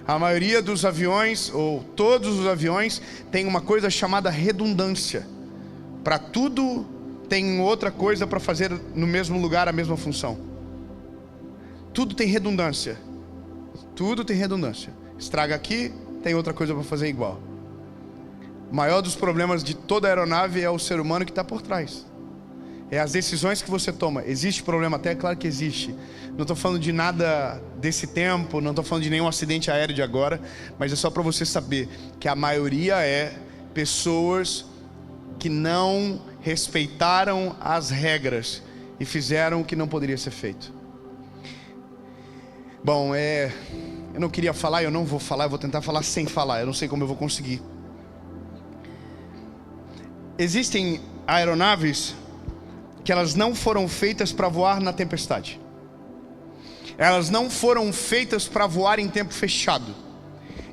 A maioria dos aviões, ou todos os aviões, tem uma coisa chamada redundância. Para tudo tem outra coisa para fazer no mesmo lugar a mesma função. Tudo tem redundância. Tudo tem redundância. Estraga aqui, tem outra coisa para fazer igual. O maior dos problemas de toda a aeronave é o ser humano que está por trás. É as decisões que você toma. Existe problema até? Claro que existe. Não estou falando de nada desse tempo, não estou falando de nenhum acidente aéreo de agora, mas é só para você saber que a maioria é pessoas que não respeitaram as regras e fizeram o que não poderia ser feito. Bom, eu não queria falar, eu não vou falar, eu vou tentar falar sem falar, eu não sei como eu vou conseguir. Existem aeronaves que elas não foram feitas para voar na tempestade. Elas não foram feitas para voar em tempo fechado.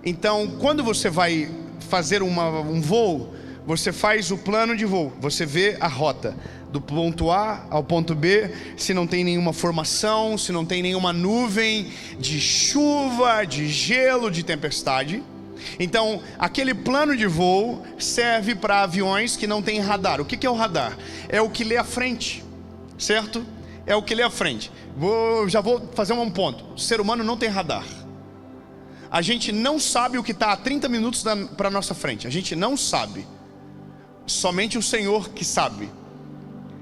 Então, quando você vai fazer um voo, você faz o plano de voo, você vê a rota do ponto A ao ponto B, se não tem nenhuma formação, se não tem nenhuma nuvem de chuva, de gelo, de tempestade. Então, aquele plano de voo serve para aviões que não têm radar. O que é o radar? É o que lê à frente, certo? É o que lê à frente. Já vou fazer um ponto. O ser humano não tem radar. A gente não sabe o que está a 30 minutos para a nossa frente. A gente não sabe. Somente o Senhor que sabe.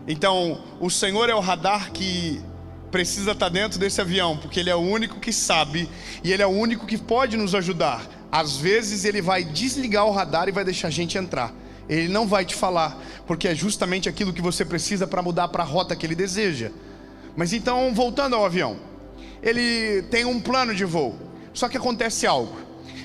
Então, o Senhor é o radar que precisa estar dentro desse avião, porque Ele é o único que sabe, e Ele é o único que pode nos ajudar. Às vezes Ele vai desligar o radar e vai deixar a gente entrar. Ele não vai te falar, porque é justamente aquilo que você precisa para mudar para a rota que Ele deseja. Mas então, voltando ao avião, ele tem um plano de voo. Só que acontece algo.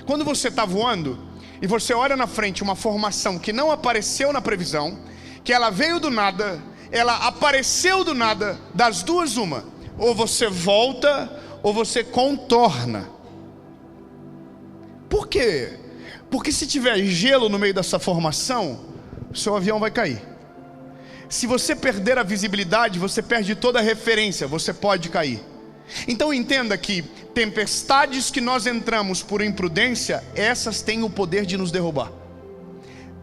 Quando você está voando e você olha na frente uma formação que não apareceu na previsão, que ela veio do nada, ela apareceu do nada, das duas uma: ou você volta ou você contorna. Por quê? Porque se tiver gelo no meio dessa formação, seu avião vai cair. Se você perder a visibilidade, você perde toda a referência, você pode cair. Então entenda que tempestades que nós entramos por imprudência, essas têm o poder de nos derrubar.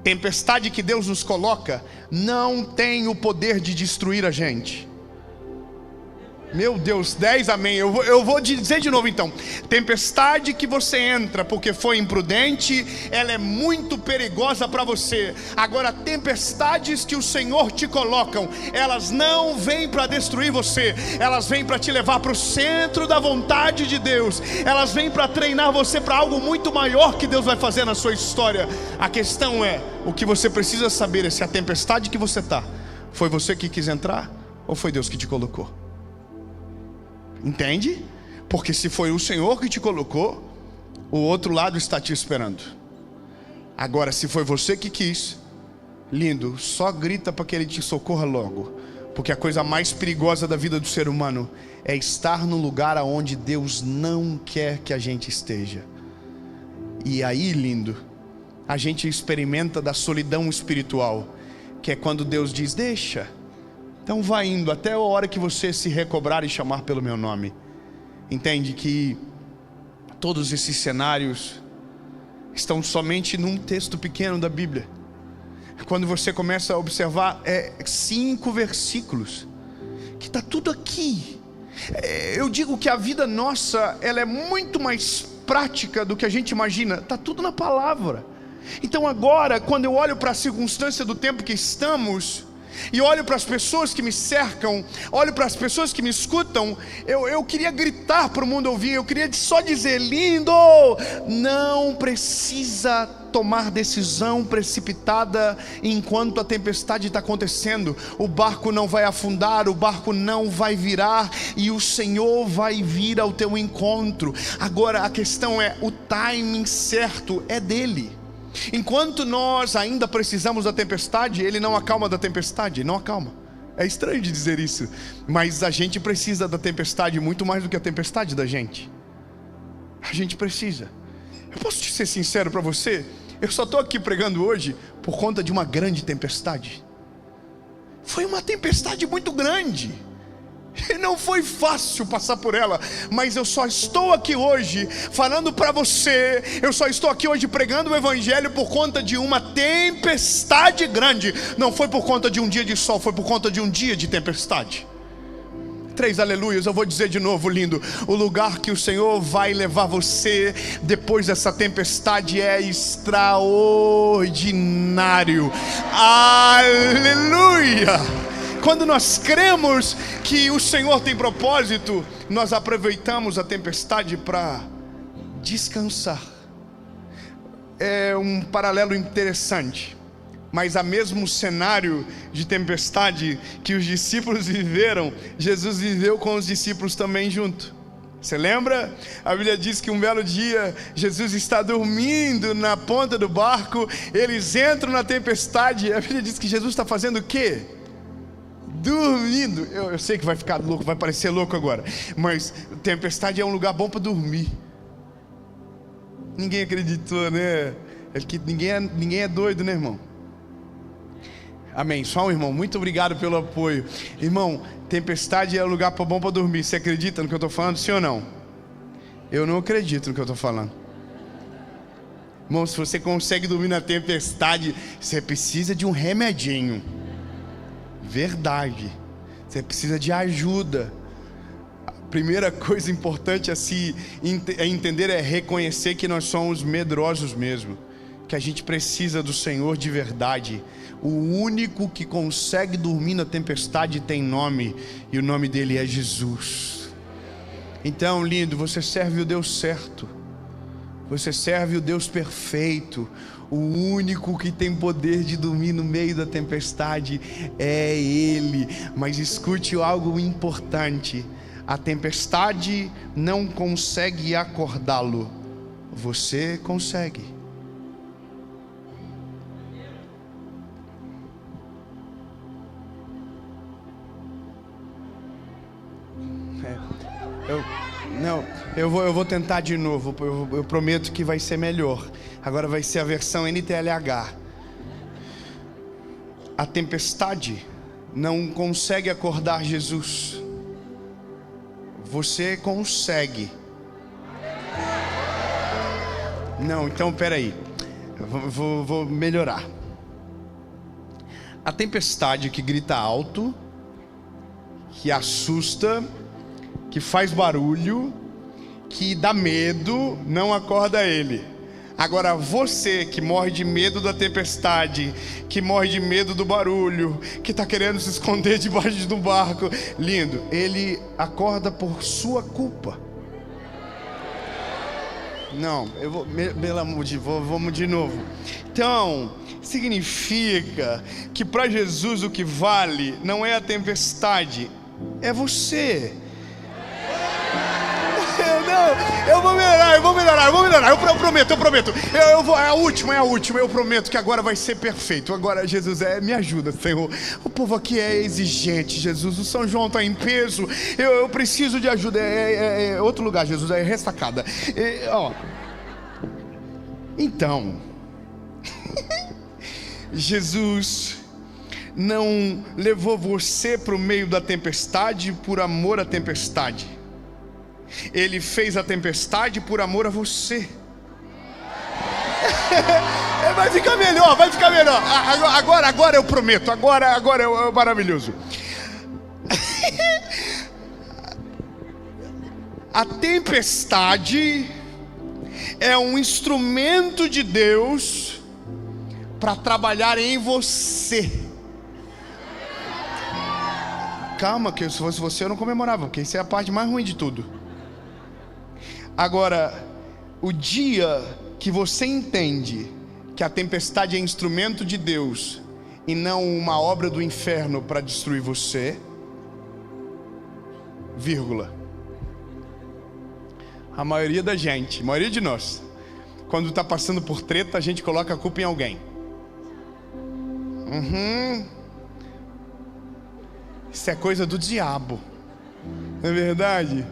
Tempestade que Deus nos coloca não tem o poder de destruir a gente. Meu Deus, 10 amém. Eu vou dizer de novo então. Tempestade que você entra porque foi imprudente, ela é muito perigosa para você. Agora, tempestades que o Senhor te colocam, elas não vêm para destruir você. Elas vêm para te levar para o centro da vontade de Deus. Elas vêm para treinar você para algo muito maior que Deus vai fazer na sua história. A questão é, o que você precisa saber é se a tempestade que você está, foi você que quis entrar ou foi Deus que te colocou. Entende? Porque se foi o Senhor que te colocou, o outro lado está te esperando. Agora, se foi você que quis, lindo, só grita para que Ele te socorra logo. Porque a coisa mais perigosa da vida do ser humano é estar no lugar aonde Deus não quer que a gente esteja. E aí, lindo, a gente experimenta da solidão espiritual, que é quando Deus diz: deixa. Então vai indo até a hora que você se recobrar e chamar pelo meu nome. Entende que todos esses cenários estão somente num texto pequeno da Bíblia. Quando você começa a observar, 5 versículos, que está tudo aqui. Eu digo que a vida nossa, ela é muito mais prática do que a gente imagina. Está tudo na palavra. Então agora, quando eu olho para a circunstância do tempo que estamos, e olho para as pessoas que me cercam, olho para as pessoas que me escutam, eu queria gritar para o mundo ouvir, eu queria só dizer: lindo, não precisa tomar decisão precipitada enquanto a tempestade está acontecendo. O barco não vai afundar, o barco não vai virar, e o Senhor vai vir ao teu encontro. Agora a questão é, o timing certo é dele. Enquanto nós ainda precisamos da tempestade, Ele não acalma da tempestade, não acalma. É estranho de dizer isso, mas a gente precisa da tempestade muito mais do que a tempestade da gente. A gente precisa. Eu posso te ser sincero para você? Eu só estou aqui pregando hoje por conta de uma grande tempestade. Foi uma tempestade muito grande. E não foi fácil passar por ela, mas eu só estou aqui hoje falando para você, eu só estou aqui hoje pregando o evangelho por conta de uma tempestade grande. Não foi por conta de um dia de sol, foi por conta de um dia de tempestade. 3 aleluias. Eu vou dizer de novo, lindo: o lugar que o Senhor vai levar você depois dessa tempestade é extraordinário. Aleluia. Quando nós cremos que o Senhor tem propósito, nós aproveitamos a tempestade para descansar. É um paralelo interessante, mas a mesmo cenário de tempestade que os discípulos viveram, Jesus viveu com os discípulos também junto. Você lembra? A Bíblia diz que um belo dia Jesus está dormindo na ponta do barco, eles entram na tempestade. A Bíblia diz que Jesus está fazendo o quê? Dormindo. Eu sei que vai ficar louco, vai parecer louco agora, mas tempestade é um lugar bom para dormir. Ninguém acreditou, né? Ninguém é doido, né, irmão? Amém. Só um irmão, muito obrigado pelo apoio. Irmão, tempestade é um lugar bom para dormir. Você acredita no que eu estou falando, sim ou não? Eu não acredito no que eu estou falando. Irmão, se você consegue dormir na tempestade, você precisa de um remedinho. Verdade. Você precisa de ajuda. A primeira coisa importante a se entender é reconhecer que nós somos medrosos mesmo, que a gente precisa do Senhor de verdade. O único que consegue dormir na tempestade tem nome, e o nome dele é Jesus. Então, lindo, você serve o Deus certo, você serve o Deus perfeito. O único que tem poder de dormir no meio da tempestade é Ele. Mas escute algo importante: a tempestade não consegue acordá-lo, você consegue. Eu vou tentar de novo. Eu prometo que vai ser melhor. Agora vai ser a versão NTLH. A tempestade não consegue acordar Jesus, você consegue. Não, então peraí, vou melhorar. A tempestade que grita alto, que assusta, que faz barulho, que dá medo, não acorda ele. Agora você que morre de medo da tempestade, que morre de medo do barulho, que está querendo se esconder debaixo do barco, lindo, ele acorda por sua culpa. Não, eu vou, pelo amor de Deus, vamos de novo. Então, significa que para Jesus o que vale não é a tempestade, é você. Eu vou melhorar. Eu prometo. É a última. Eu prometo que agora vai ser perfeito. Agora, Jesus, me ajuda, Senhor. O povo aqui é exigente, Jesus. O São João está em peso. Eu preciso de ajuda. É outro lugar, Jesus. É ressacada. Então, Jesus não levou você para o meio da tempestade por amor à tempestade. Ele fez a tempestade por amor a você. Vai ficar melhor. Agora eu prometo. Agora é maravilhoso. A tempestade é um instrumento de Deus para trabalhar em você. Calma, que se fosse você eu não comemorava, porque isso é a parte mais ruim de tudo. Agora, o dia que você entende que a tempestade é instrumento de Deus e não uma obra do inferno para destruir você, a maioria da gente, a maioria de nós, quando está passando por treta, a gente coloca a culpa em alguém. Isso é coisa do diabo, não é verdade?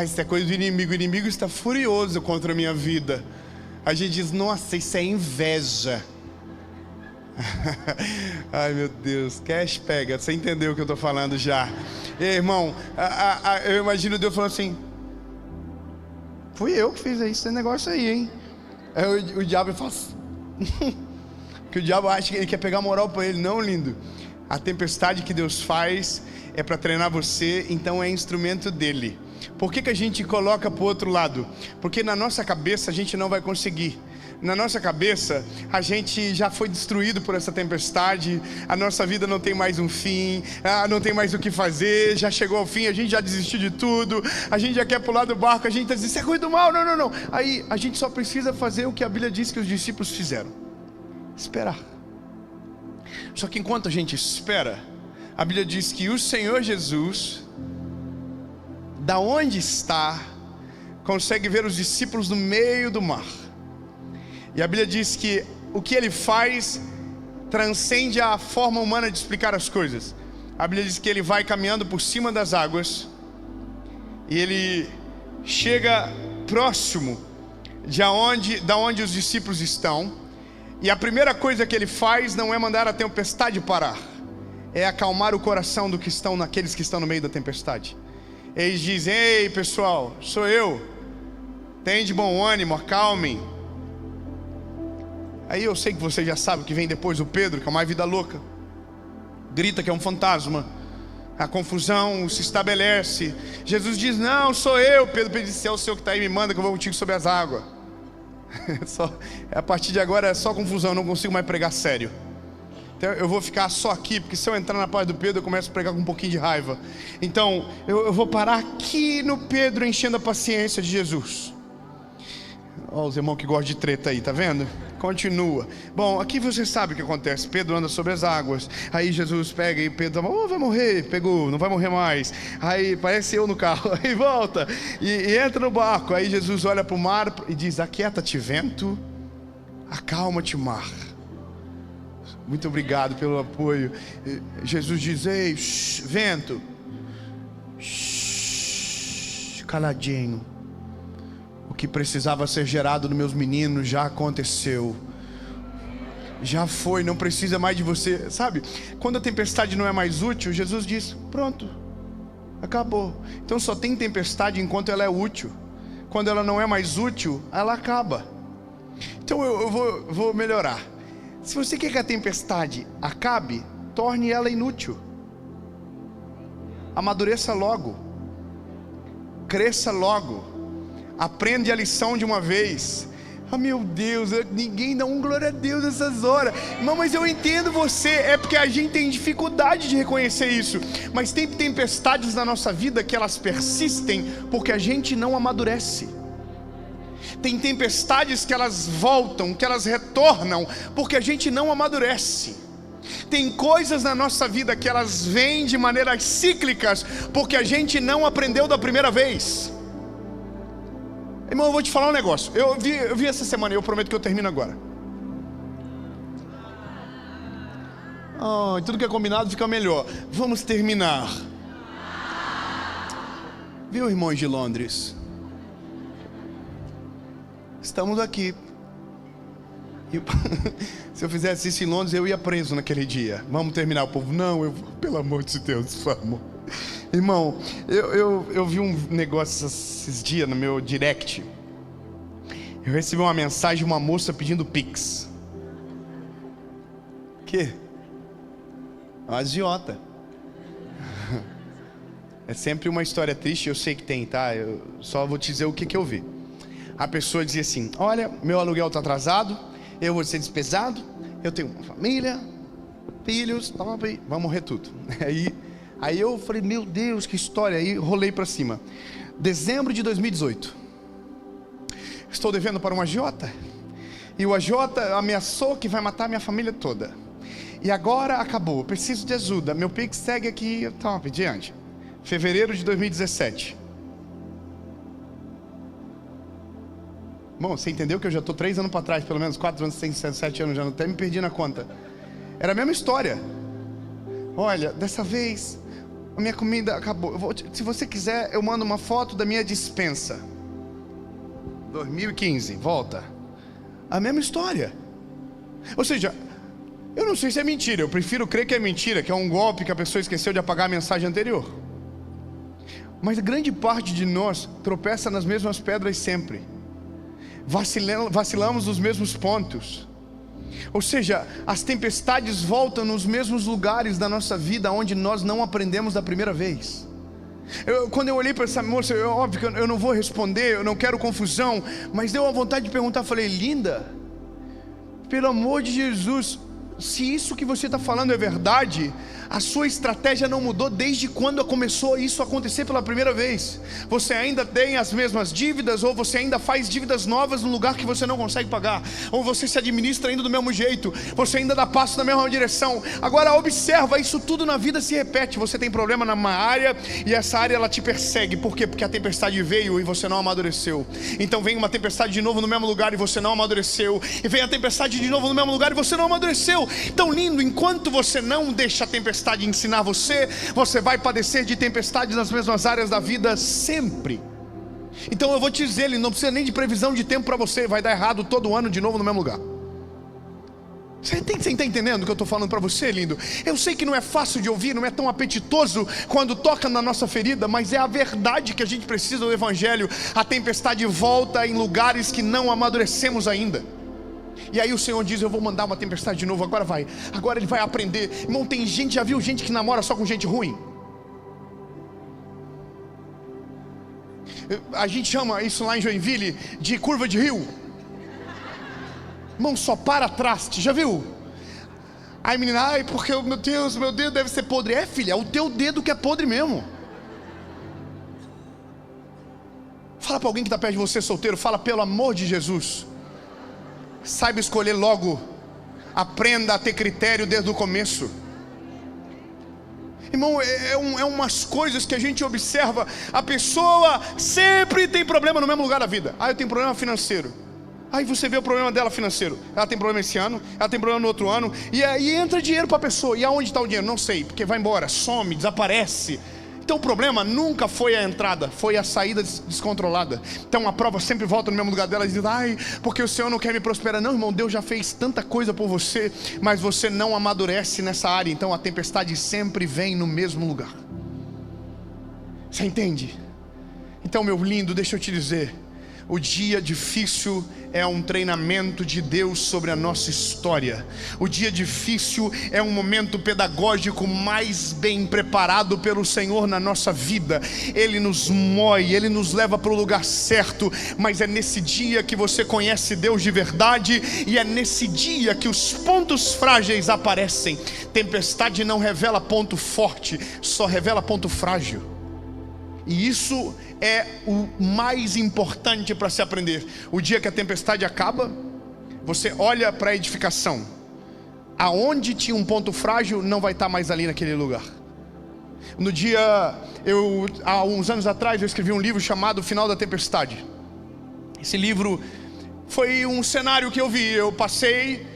Isso é coisa do inimigo. O inimigo está furioso contra a minha vida. A gente diz, nossa, isso é inveja. Ai meu Deus, cash pega, você entendeu o que eu estou falando já. Ei, irmão, eu imagino Deus falando assim: fui eu que fiz esse negócio aí, hein? Aí o diabo fala assim, que o diabo acha que ele quer pegar moral para ele. Não, lindo. A tempestade que Deus faz é para treinar você, então é instrumento dele. Por que a gente coloca para o outro lado? Porque na nossa cabeça a gente não vai conseguir. Na nossa cabeça, a gente já foi destruído por essa tempestade, a nossa vida não tem mais um fim, não tem mais o que fazer, já chegou ao fim, a gente já desistiu de tudo, a gente já quer pular do barco, a gente está dizendo, isso é coisa do mal, não. Aí a gente só precisa fazer o que a Bíblia diz que os discípulos fizeram: esperar. Só que enquanto a gente espera, a Bíblia diz que o Senhor Jesus, da onde está, consegue ver os discípulos no meio do mar. E a Bíblia diz que o que ele faz transcende a forma humana de explicar as coisas. A Bíblia diz que ele vai caminhando por cima das águas e ele chega próximo da onde os discípulos estão. E a primeira coisa que ele faz não é mandar a tempestade parar, é acalmar o coração daqueles que estão no meio da tempestade. Eles dizem: ei pessoal, sou eu, tem de bom ânimo, acalmem. Aí eu sei que você já sabe o que vem depois. O Pedro, que é uma vida louca, grita que é um fantasma. A confusão se estabelece. Jesus diz: não, sou eu. Pedro diz: se é o Senhor que está aí, me manda que eu vou contigo sobre as águas. A partir de agora é só confusão, eu não consigo mais pregar sério. Então eu vou ficar só aqui, porque se eu entrar na parte do Pedro eu começo a pregar com um pouquinho de raiva. Então eu vou parar aqui no Pedro, enchendo a paciência de Jesus. Olha os irmãos que gostam de treta aí, tá vendo? Continua. Bom, aqui você sabe o que acontece. Pedro anda sobre as águas. Aí Jesus pega e Pedro fala: vai morrer. Pegou, não vai morrer mais. Aí parece eu no carro. Aí volta e entra no barco. Aí Jesus olha para o mar e diz: aquieta-te, vento, acalma-te, mar. Muito obrigado pelo apoio. Jesus diz: ei, vento, caladinho. O que precisava ser gerado nos meus meninos já aconteceu. Já foi, não precisa mais de você. Sabe, quando a tempestade não é mais útil, Jesus diz: pronto, acabou. Então só tem tempestade enquanto ela é útil. Quando ela não é mais útil, ela acaba. Então eu vou melhorar. Se você quer que a tempestade acabe, torne ela inútil. Amadureça logo. Cresça logo. Aprende a lição de uma vez. Ah, meu Deus, ninguém dá glória a Deus nessas horas. Não, mas eu entendo você. É porque a gente tem dificuldade de reconhecer isso. Mas tem tempestades na nossa vida que elas persistem porque a gente não amadurece. Tem tempestades que elas voltam, que elas retornam porque a gente não amadurece. Tem coisas na nossa vida que elas vêm de maneiras cíclicas porque a gente não aprendeu da primeira vez. Irmão, eu vou te falar um negócio. Eu vi essa semana e eu prometo que eu termino agora. Tudo que é combinado fica melhor. Vamos terminar. Viu, irmãos de Londres? Estamos aqui. Se eu fizesse isso em Londres, eu ia preso naquele dia. Vamos terminar. O povo: não, pelo amor de Deus, vamos. Irmão, eu vi um negócio esses dias no meu direct. Eu recebi uma mensagem de uma moça pedindo Pix. Que? Uma agiota. É sempre uma história triste, eu sei que tem, tá? Eu só vou te dizer o que eu vi. A pessoa dizia assim: olha, meu aluguel está atrasado, eu vou ser despesado, eu tenho uma família, filhos, vai morrer tudo. Aí eu falei: meu Deus, que história. Aí rolei para cima. Dezembro de 2018. Estou devendo para um agiota. E o agiota ameaçou que vai matar minha família toda. E agora acabou, eu preciso de ajuda. Meu Pix segue aqui, top, diante. Fevereiro de 2017. Bom, você entendeu que eu já estou 3 anos para trás, pelo menos 4 anos, 6, 7 anos, já até me perdi na conta. Era a mesma história. Olha, dessa vez a minha comida acabou. Se você quiser, eu mando uma foto da minha dispensa. 2015, volta. a mesma história. Ou seja, eu não sei se é mentira, eu prefiro crer que é mentira, que é um golpe, que a pessoa esqueceu de apagar a mensagem anterior. Mas grande parte de nós tropeça nas mesmas pedras sempre. Vacilamos nos mesmos pontos. Ou seja, as tempestades voltam nos mesmos lugares da nossa vida onde nós não aprendemos da primeira vez. Quando eu olhei para essa moça, óbvio que eu não vou responder, eu não quero confusão, mas deu a vontade de perguntar. Falei: linda, pelo amor de Jesus, se isso que você está falando é verdade, a sua estratégia não mudou desde quando começou isso a acontecer pela primeira vez. Você ainda tem as mesmas dívidas, ou você ainda faz dívidas novas num lugar que você não consegue pagar, ou você se administra ainda do mesmo jeito, você ainda dá passo na mesma direção. Agora observa, isso tudo na vida se repete. Você tem problema numa área, e essa área ela te persegue. Por quê? Porque a tempestade veio e você não amadureceu. Então vem uma tempestade de novo no mesmo lugar e você não amadureceu, e vem a tempestade de novo no mesmo lugar e você não amadureceu. Então lindo, enquanto você não deixa a tempestade ensinar você, você vai padecer de tempestades nas mesmas áreas da vida sempre. Então eu vou te dizer, ele não precisa nem de previsão de tempo para você, vai dar errado todo ano de novo no mesmo lugar. Você está entendendo o que eu estou falando para você, lindo? Eu sei que não é fácil de ouvir, não é tão apetitoso quando toca na nossa ferida, mas é a verdade que a gente precisa do Evangelho. A tempestade volta em lugares que não amadurecemos ainda. E aí o Senhor diz: eu vou mandar uma tempestade de novo, agora vai. Agora ele vai aprender. Irmão, tem gente, já viu gente que namora só com gente ruim? A gente chama isso lá em Joinville de curva de rio. Irmão, só para traste, já viu? Aí menina: ai, porque meu Deus, meu dedo deve ser podre. É, filha, é o teu dedo que é podre mesmo. Fala para alguém que está perto de você, solteiro, fala: pelo amor de Jesus, saiba escolher logo. Aprenda a ter critério desde o começo. Irmão, é umas coisas que a gente observa. A pessoa sempre tem problema no mesmo lugar da vida. Ah, eu tenho problema financeiro. Aí você vê o problema dela financeiro. Ela tem problema esse ano, ela tem problema no outro ano. E aí entra dinheiro para a pessoa. E aonde está o dinheiro? Não sei, porque vai embora, some, desaparece. Então o problema nunca foi a entrada, foi a saída descontrolada. Então a prova sempre volta no mesmo lugar dela e diz: ai, porque o Senhor não quer me prosperar. Não, irmão, Deus já fez tanta coisa por você, mas você não amadurece nessa área. Então a tempestade sempre vem no mesmo lugar. Você entende? Então, meu lindo, deixa eu te dizer, o dia difícil é um treinamento de Deus sobre a nossa história. O dia difícil é um momento pedagógico mais bem preparado pelo Senhor na nossa vida. Ele nos moe, Ele nos leva para o lugar certo. Mas é nesse dia que você conhece Deus de verdade, e é nesse dia que os pontos frágeis aparecem. Tempestade não revela ponto forte, só revela ponto frágil. E isso é o mais importante para se aprender. O dia que a tempestade acaba, você olha para a edificação. Aonde tinha um ponto frágil, não vai estar mais ali naquele lugar. Há uns anos atrás, eu escrevi um livro chamado O Final da Tempestade. Esse livro foi um cenário que eu vi. Eu passei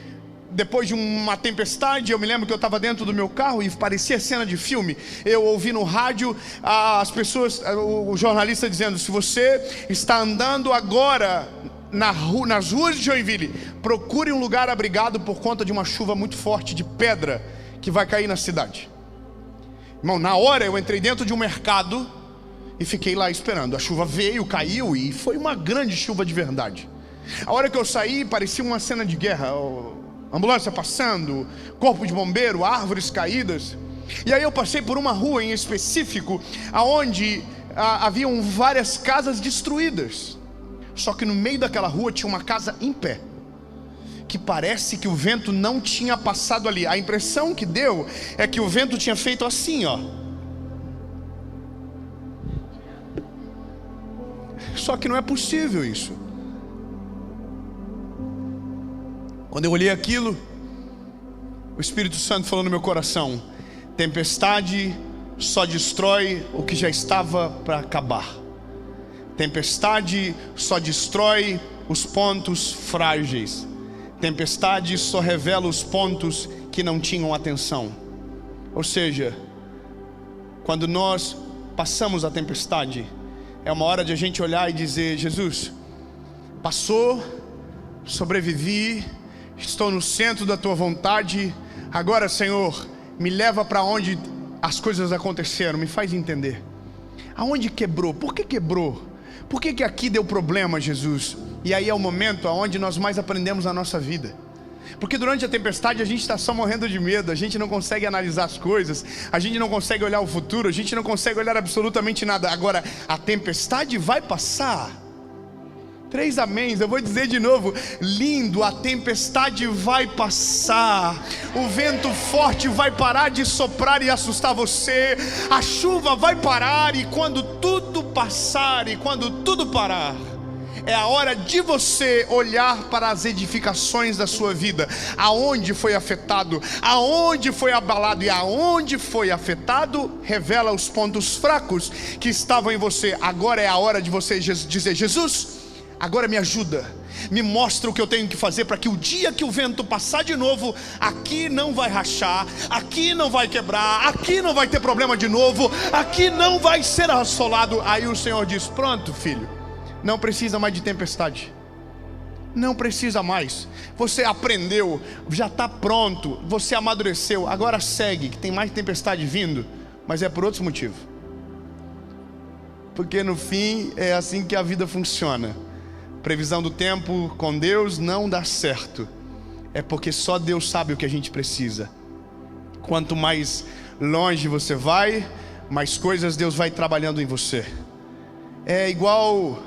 depois de uma tempestade. Eu me lembro que eu estava dentro do meu carro e parecia cena de filme. Eu ouvi no rádio as pessoas, o jornalista dizendo: se você está andando agora nas ruas de Joinville, procure um lugar abrigado por conta de uma chuva muito forte de pedra que vai cair na cidade. Irmão, na hora eu entrei dentro de um mercado e fiquei lá esperando. A chuva veio, caiu, e foi uma grande chuva de verdade. A hora que eu saí, parecia uma cena de guerra. Ambulância passando, corpo de bombeiro, árvores caídas. E aí eu passei por uma rua em específico, aonde haviam várias casas destruídas. Só que no meio daquela rua tinha uma casa em pé, que parece que o vento não tinha passado ali. A impressão que deu é que o vento tinha feito assim, ó. Só que não é possível isso. Quando eu olhei aquilo, o Espírito Santo falou no meu coração: tempestade só destrói o que já estava para acabar. Tempestade só destrói os pontos frágeis. Tempestade só revela os pontos que não tinham atenção. Ou seja, quando nós passamos a tempestade, é uma hora de a gente olhar e dizer: Jesus, passou, sobrevivi, estou no centro da tua vontade. Agora, Senhor, me leva para onde as coisas aconteceram, me faz entender. Aonde quebrou? Por que quebrou? Por que aqui deu problema, Jesus? E aí é o momento onde nós mais aprendemos na nossa vida. Porque durante a tempestade a gente está só morrendo de medo, a gente não consegue analisar as coisas, a gente não consegue olhar o futuro, a gente não consegue olhar absolutamente nada. Agora, a tempestade vai passar. 3 améns, eu vou dizer de novo, lindo, a tempestade vai passar, o vento forte vai parar de soprar e assustar você, a chuva vai parar, e quando tudo passar, e quando tudo parar, é a hora de você olhar para as edificações da sua vida, aonde foi afetado, aonde foi abalado, e aonde foi afetado, revela os pontos fracos que estavam em você. Agora é a hora de você dizer: Jesus, agora me ajuda, me mostra o que eu tenho que fazer para que o dia que o vento passar de novo, aqui não vai rachar, aqui não vai quebrar, aqui não vai ter problema de novo, aqui não vai ser assolado. Aí o Senhor diz: pronto, filho, não precisa mais de tempestade, não precisa mais, você aprendeu, já está pronto, você amadureceu, agora segue, que tem mais tempestade vindo, mas é por outros motivos. Porque no fim é assim que a vida funciona. Previsão do tempo com Deus não dá certo. É porque só Deus sabe o que a gente precisa. Quanto mais longe você vai, mais coisas Deus vai trabalhando em você. É igual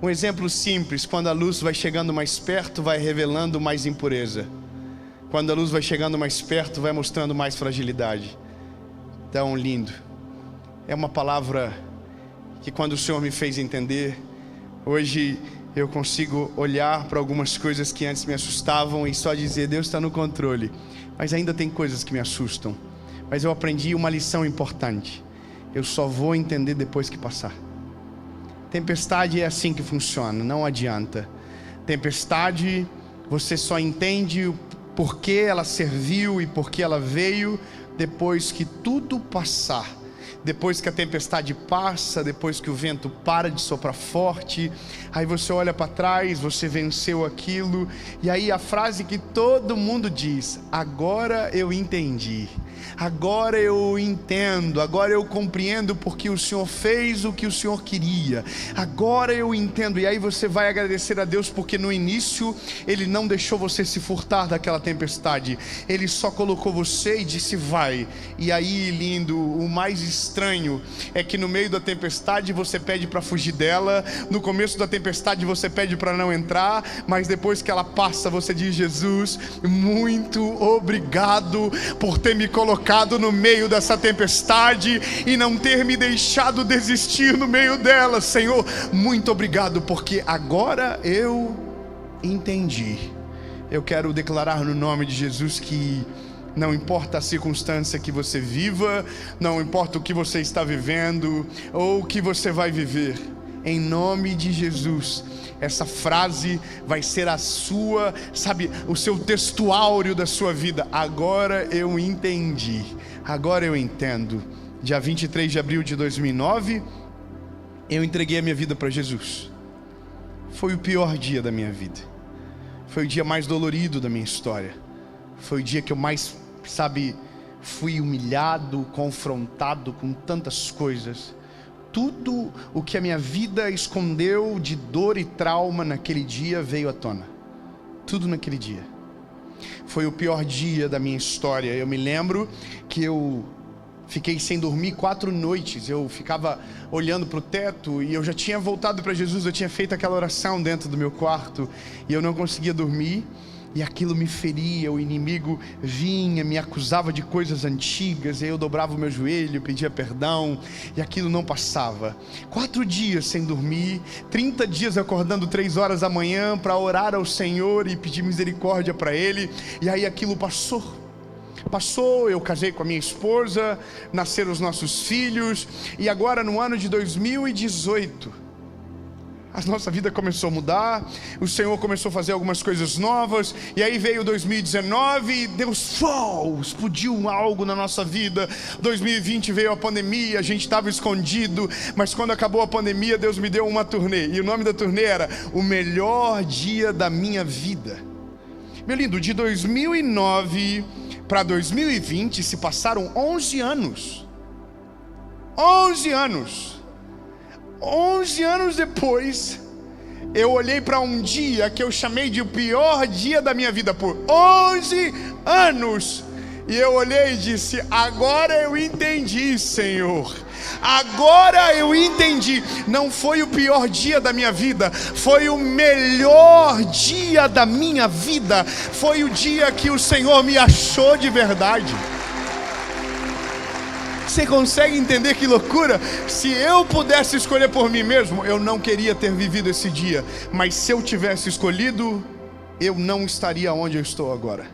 um exemplo simples: quando a luz vai chegando mais perto, vai revelando mais impureza. Quando a luz vai chegando mais perto, vai mostrando mais fragilidade. Tão lindo. É uma palavra que, quando o Senhor me fez entender, hoje eu consigo olhar para algumas coisas que antes me assustavam e só dizer: Deus está no controle. Mas ainda tem coisas que me assustam. Mas eu aprendi uma lição importante: eu só vou entender depois que passar. Tempestade é assim que funciona, não adianta. Tempestade, você só entende o porquê ela serviu e porquê ela veio depois que tudo passar. Depois que a tempestade passa, depois que o vento para de soprar forte, aí você olha para trás, você venceu aquilo, e aí a frase que todo mundo diz: agora eu entendi, agora eu entendo, agora eu compreendo porque o Senhor fez o que o Senhor queria, agora eu entendo. E aí você vai agradecer a Deus porque no início Ele não deixou você se furtar daquela tempestade, Ele só colocou você e disse: vai. E aí, lindo, o mais estranho é que no meio da tempestade você pede para fugir dela, no começo da tempestade você pede para não entrar, mas depois que ela passa você diz: Jesus, muito obrigado por ter me colocado no meio dessa tempestade e não ter me deixado desistir no meio dela. Senhor, muito obrigado, porque agora eu entendi. Eu quero declarar no nome de Jesus que não importa a circunstância que você viva, não importa o que você está vivendo ou o que você vai viver, em nome de Jesus, essa frase vai ser a sua, sabe, o seu textuário da sua vida. Agora eu entendi, agora eu entendo. Dia 23 de abril de 2009, eu entreguei a minha vida para Jesus. Foi o pior dia da minha vida, foi o dia mais dolorido da minha história, foi o dia que eu mais, fui humilhado, confrontado com tantas coisas. Tudo o que a minha vida escondeu de dor e trauma naquele dia veio à tona. Tudo naquele dia. Foi o pior dia da minha história. Eu me lembro que eu fiquei sem dormir 4 noites. Eu ficava olhando para o teto e eu já tinha voltado para Jesus. Eu tinha feito aquela oração dentro do meu quarto e eu não conseguia dormir. E aquilo me feria, o inimigo vinha, me acusava de coisas antigas, e eu dobrava o meu joelho, pedia perdão, e aquilo não passava. 4 dias sem dormir, 30 dias acordando 3 horas da manhã para orar ao Senhor e pedir misericórdia para Ele, e aí aquilo passou, eu casei com a minha esposa, nasceram os nossos filhos, e agora no ano de 2018, a nossa vida começou a mudar, o Senhor começou a fazer algumas coisas novas, e aí veio 2019 e Deus explodiu algo na nossa vida. 2020 veio a pandemia, a gente estava escondido, mas quando acabou a pandemia, Deus me deu uma turnê, e o nome da turnê era O Melhor Dia da Minha Vida. Meu lindo, de 2009 para 2020 se passaram 11 anos. 11 anos. 11 anos depois, eu olhei para um dia que eu chamei de o pior dia da minha vida por 11 anos. E eu olhei e disse: agora eu entendi, Senhor. Agora eu entendi. Não foi o pior dia da minha vida, foi o melhor dia da minha vida. Foi o dia que o Senhor me achou de verdade. Você consegue entender que loucura? Se eu pudesse escolher por mim mesmo, eu não queria ter vivido esse dia. Mas se eu tivesse escolhido, eu não estaria onde eu estou agora.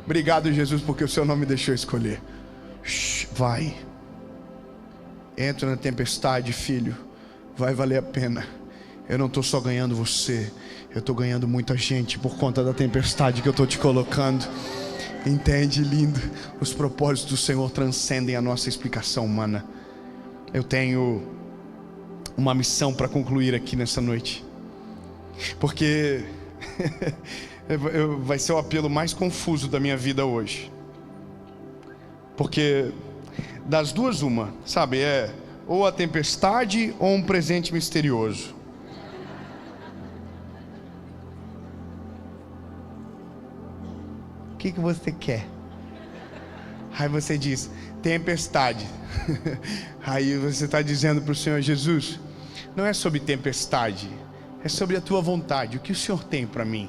Obrigado, Jesus, porque o Senhor não me deixou escolher. Vai. Entra na tempestade, filho. Vai valer a pena. Eu não estou só ganhando você, eu estou ganhando muita gente por conta da tempestade que eu estou te colocando. Entende, lindo? Os propósitos do Senhor transcendem a nossa explicação humana. Eu tenho uma missão para concluir aqui nessa noite, porque vai ser o apelo mais confuso da minha vida hoje. Porque das duas uma, sabe? É ou a tempestade ou um presente misterioso. O que você quer? Aí você diz, tempestade. Aí você está dizendo para o Senhor: Jesus, não é sobre tempestade, é sobre a tua vontade. O que o Senhor tem para mim?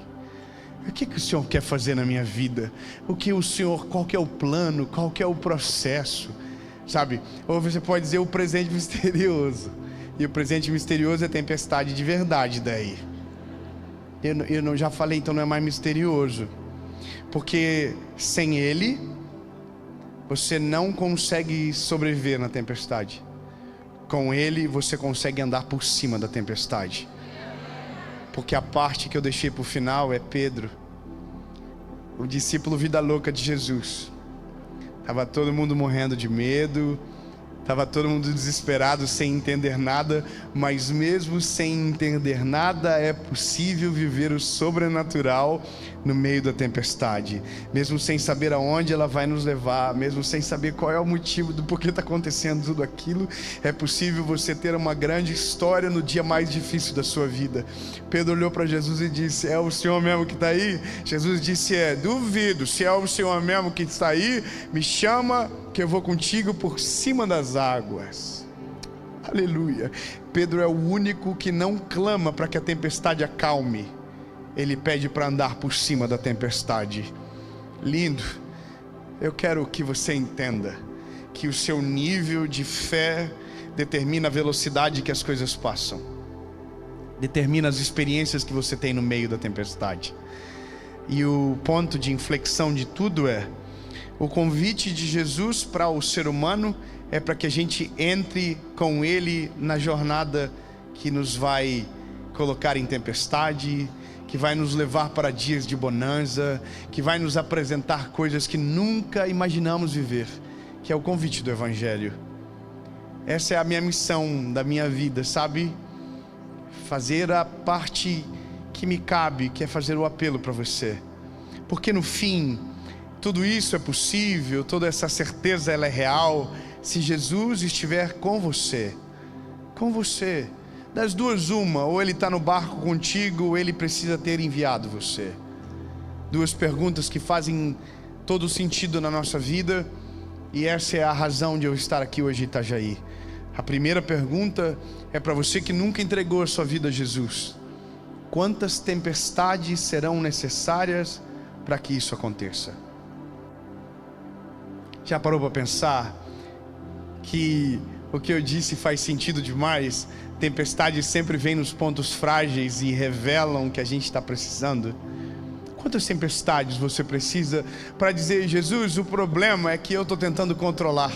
O que o Senhor quer fazer na minha vida? O que o Senhor, qual que é o plano? Qual que é o processo? Sabe? Ou você pode dizer o presente misterioso. E o presente misterioso é tempestade de verdade daí. Eu já falei, então não é mais misterioso. Porque sem Ele, você não consegue sobreviver na tempestade. Com Ele, você consegue andar por cima da tempestade. Porque a parte que eu deixei para o final é Pedro, o discípulo vida louca de Jesus. Estava todo mundo morrendo de medo, estava todo mundo desesperado, sem entender nada. Mas mesmo sem entender nada, é possível viver o sobrenatural no meio da tempestade. Mesmo sem saber aonde ela vai nos levar, mesmo sem saber qual é o motivo do porquê está acontecendo tudo aquilo, é possível você ter uma grande história no dia mais difícil da sua vida. Pedro olhou para Jesus e disse: é o Senhor mesmo que está aí? Jesus disse: duvido. Se é o Senhor mesmo que está aí, me chama que eu vou contigo por cima das águas. Aleluia. Pedro é o único que não clama para que a tempestade acalme. Ele pede para andar por cima da tempestade. Lindo. Eu quero que você entenda que o seu nível de fé determina a velocidade que as coisas passam, determina as experiências que você tem no meio da tempestade. E o ponto de inflexão de tudo é o convite de Jesus para o ser humano é para que a gente entre com Ele na jornada que nos vai colocar em tempestade, que vai nos levar para dias de bonança, que vai nos apresentar coisas que nunca imaginamos viver, que é o convite do Evangelho. Essa é a minha missão da minha vida, sabe? Fazer a parte que me cabe, que é fazer o apelo para você. Porque no fim, tudo isso é possível, toda essa certeza ela é real, se Jesus estiver com você. Com você. Das duas uma, ou Ele está no barco contigo, ou Ele precisa ter enviado você. Duas perguntas que fazem todo sentido na nossa vida, e essa é a razão de eu estar aqui hoje em Itajaí. A primeira pergunta é para você que nunca entregou a sua vida a Jesus: quantas tempestades serão necessárias para que isso aconteça? Já parou para pensar que o que eu disse faz sentido demais? Tempestades sempre vêm nos pontos frágeis e revelam o que a gente está precisando. Quantas tempestades você precisa para dizer: Jesus, o problema é que eu estou tentando controlar,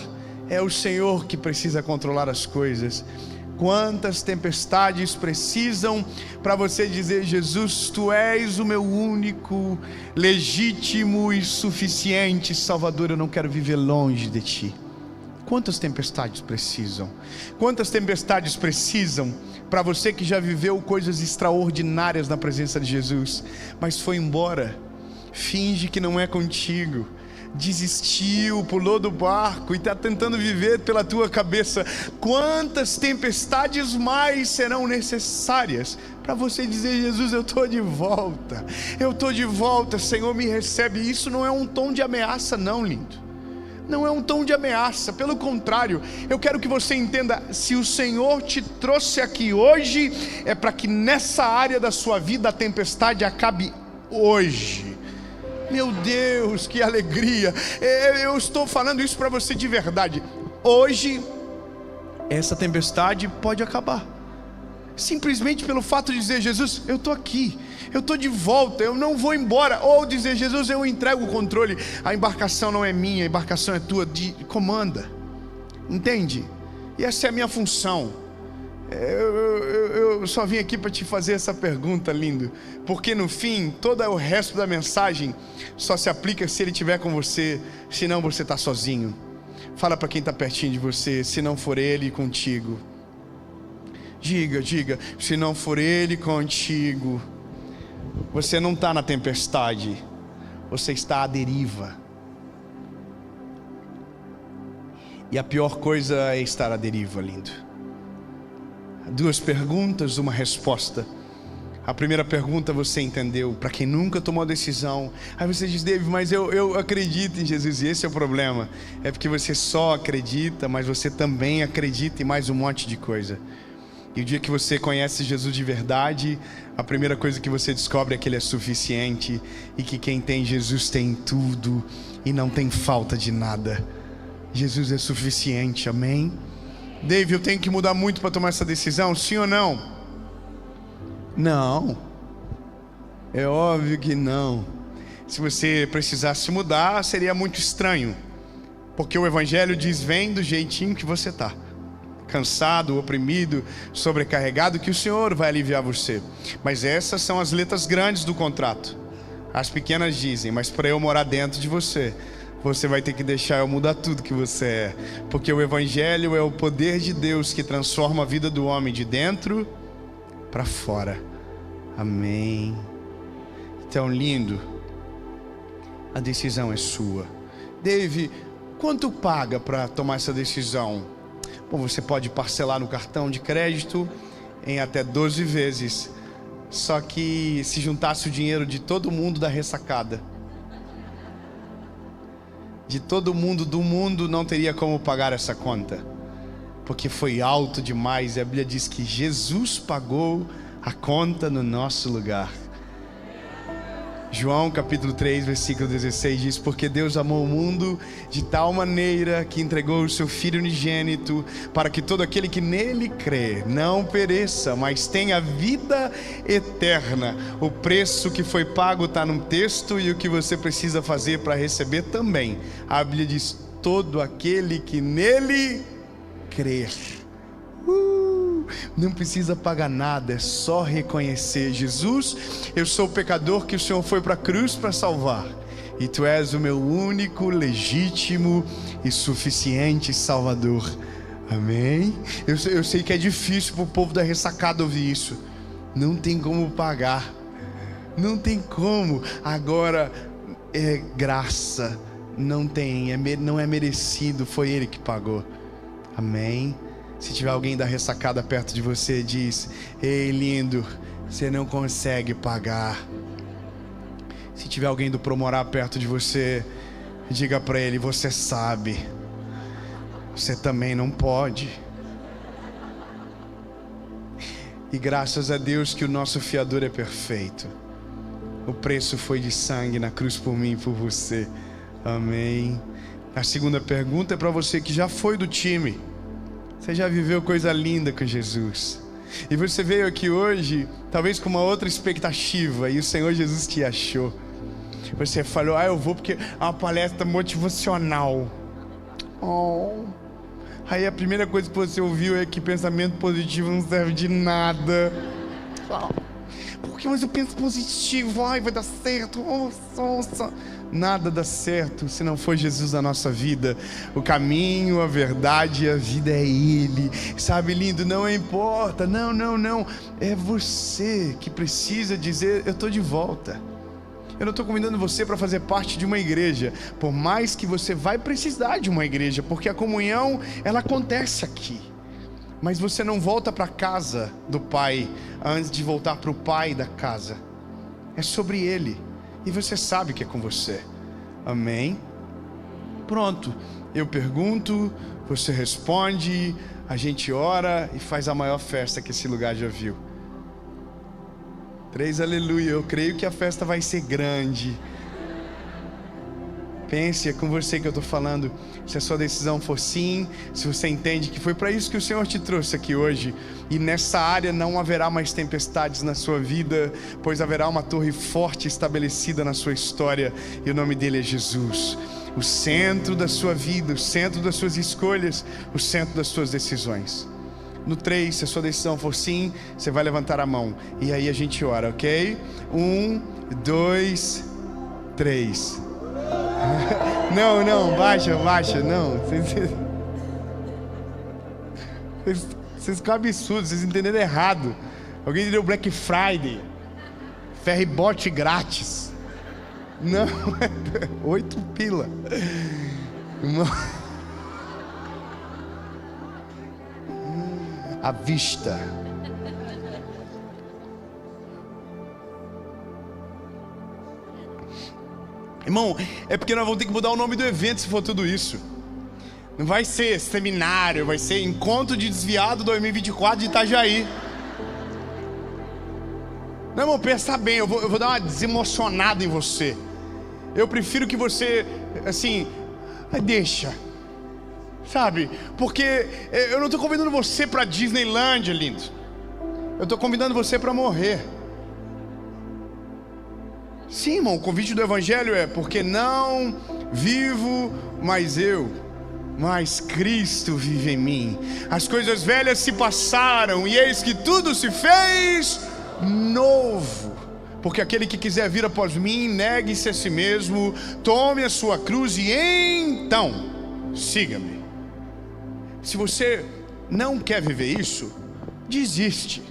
é o Senhor que precisa controlar as coisas. Quantas tempestades precisam para você dizer: Jesus, Tu és o meu único, legítimo e suficiente Salvador, eu não quero viver longe de Ti. Quantas tempestades precisam? Quantas tempestades precisam para você que já viveu coisas extraordinárias na presença de Jesus, mas foi embora, finge que não é contigo, desistiu, pulou do barco e está tentando viver pela tua cabeça? Quantas tempestades mais serão necessárias para você dizer: Jesus, eu estou de volta, Senhor, me recebe? Isso não é um tom de ameaça não, lindo. Não é um tom de ameaça, pelo contrário, eu quero que você entenda: se o Senhor te trouxe aqui hoje, é para que nessa área da sua vida a tempestade acabe hoje. Meu Deus, que alegria! Eu estou falando isso para você de verdade. Hoje, essa tempestade pode acabar, simplesmente pelo fato de dizer: Jesus, eu estou aqui, eu estou de volta, eu não vou embora. Ou dizer: Jesus, eu entrego o controle, a embarcação não é minha, a embarcação é tua, comanda. Entende? E essa é a minha função. Eu só vim aqui para te fazer essa pergunta, lindo, porque no fim, todo o resto da mensagem só se aplica se Ele estiver com você, senão você está sozinho. Fala para quem está pertinho de você: se não for Ele contigo. Diga, se não for Ele contigo, você não está na tempestade, você está à deriva. E a pior coisa é estar à deriva, lindo. 2 perguntas, uma resposta. A primeira pergunta você entendeu, para quem nunca tomou a decisão. Aí você diz: David, mas eu acredito em Jesus. E esse é o problema, é porque você só acredita, mas você também acredita em mais um monte de coisa. E o dia que você conhece Jesus de verdade, a primeira coisa que você descobre é que Ele é suficiente, e que quem tem Jesus tem tudo e não tem falta de nada. Jesus é suficiente, amém? David, eu tenho que mudar muito para tomar essa decisão, sim ou não? Não, é óbvio que não. Se você precisasse mudar, seria muito estranho, porque o Evangelho diz: vem do jeitinho que você está, cansado, oprimido, sobrecarregado, que o Senhor vai aliviar você. Mas essas são as letras grandes do contrato. As pequenas dizem: mas para eu morar dentro de você, você vai ter que deixar eu mudar tudo que você é, porque o Evangelho é o poder de Deus que transforma a vida do homem de dentro para fora. Amém? Então, lindo, a decisão é sua. David, quanto paga para tomar essa decisão? Bom, você pode parcelar no cartão de crédito em até 12 vezes. Só que se juntasse o dinheiro de todo mundo da ressacada, de todo mundo do mundo, não teria como pagar essa conta, porque foi alto demais. E a Bíblia diz que Jesus pagou a conta no nosso lugar. João capítulo 3, versículo 16 diz: porque Deus amou o mundo de tal maneira que entregou o seu Filho unigênito, para que todo aquele que nele crê não pereça, mas tenha vida eterna. O preço que foi pago está no texto, e o que você precisa fazer para receber também. A Bíblia diz: todo aquele que nele crer. Não precisa pagar nada, é só reconhecer: Jesus, eu sou o pecador que o Senhor foi para a cruz para salvar, e Tu és o meu único, legítimo e suficiente Salvador. Amém? Eu sei que é difícil para o povo da ressacada ouvir isso. Não tem como pagar, não tem como. Agora é graça, não é merecido, foi Ele que pagou. Amém? Se tiver alguém da ressacada perto de você, diz: ei, lindo, você não consegue pagar. Se tiver alguém do Promorá perto de você, diga para ele: você sabe, você também não pode. E graças a Deus que o nosso fiador é perfeito. O preço foi de sangue na cruz por mim e por você. Amém? A segunda pergunta é para você que já foi do time. Você já viveu coisa linda com Jesus, e você veio aqui hoje talvez com uma outra expectativa, e o Senhor Jesus te achou. Você falou: eu vou porque é uma palestra motivacional. Aí a primeira coisa que você ouviu é que pensamento positivo não serve de nada. Porque mas eu penso positivo, vai dar certo. Nossa. Nada dá certo se não for Jesus na nossa vida. O caminho, a verdade e a vida é Ele. Sabe, lindo, não importa. Não. É você que precisa dizer: eu estou de volta. Eu não estou convidando você para fazer parte de uma igreja, por mais que você vai precisar de uma igreja, porque a comunhão, ela acontece aqui. Mas você não volta para a casa do Pai antes de voltar para o Pai da casa. É sobre Ele. E você sabe que é com você. Amém? Pronto. Eu pergunto, você responde, a gente ora e faz a maior festa que esse lugar já viu. 3 aleluia. Eu creio que a festa vai ser grande. Pense, é com você que eu estou falando. Se a sua decisão for sim, se você entende que foi para isso que o Senhor te trouxe aqui hoje, e nessa área não haverá mais tempestades na sua vida, pois haverá uma torre forte estabelecida na sua história, e o nome dele é Jesus. O centro da sua vida, o centro das suas escolhas, o centro das suas decisões. No 3, se a sua decisão for sim, você vai levantar a mão, e aí a gente ora, ok? 1, 2, 3. Não, baixa, não. Vocês ficam absurdos, vocês entenderam errado. Alguém entendeu Black Friday, ferrybote grátis. Não, 8 pila. À vista. Irmão, é porque nós vamos ter que mudar o nome do evento se for tudo isso. Não vai ser seminário, vai ser Encontro de Desviado 2024 de Itajaí. Não, irmão, pensa bem, eu vou dar uma desemocionada em você. Eu prefiro que você, assim, deixa, sabe? Porque eu não estou convidando você para Disneylândia, lindo. Eu estou convidando você para morrer. Sim, irmão, o convite do Evangelho é: porque não vivo mais eu, mas Cristo vive em mim. As coisas velhas se passaram e eis que tudo se fez novo. Porque aquele que quiser vir após mim, negue-se a si mesmo, tome a sua cruz e então siga-me. Se você não quer viver isso, desiste.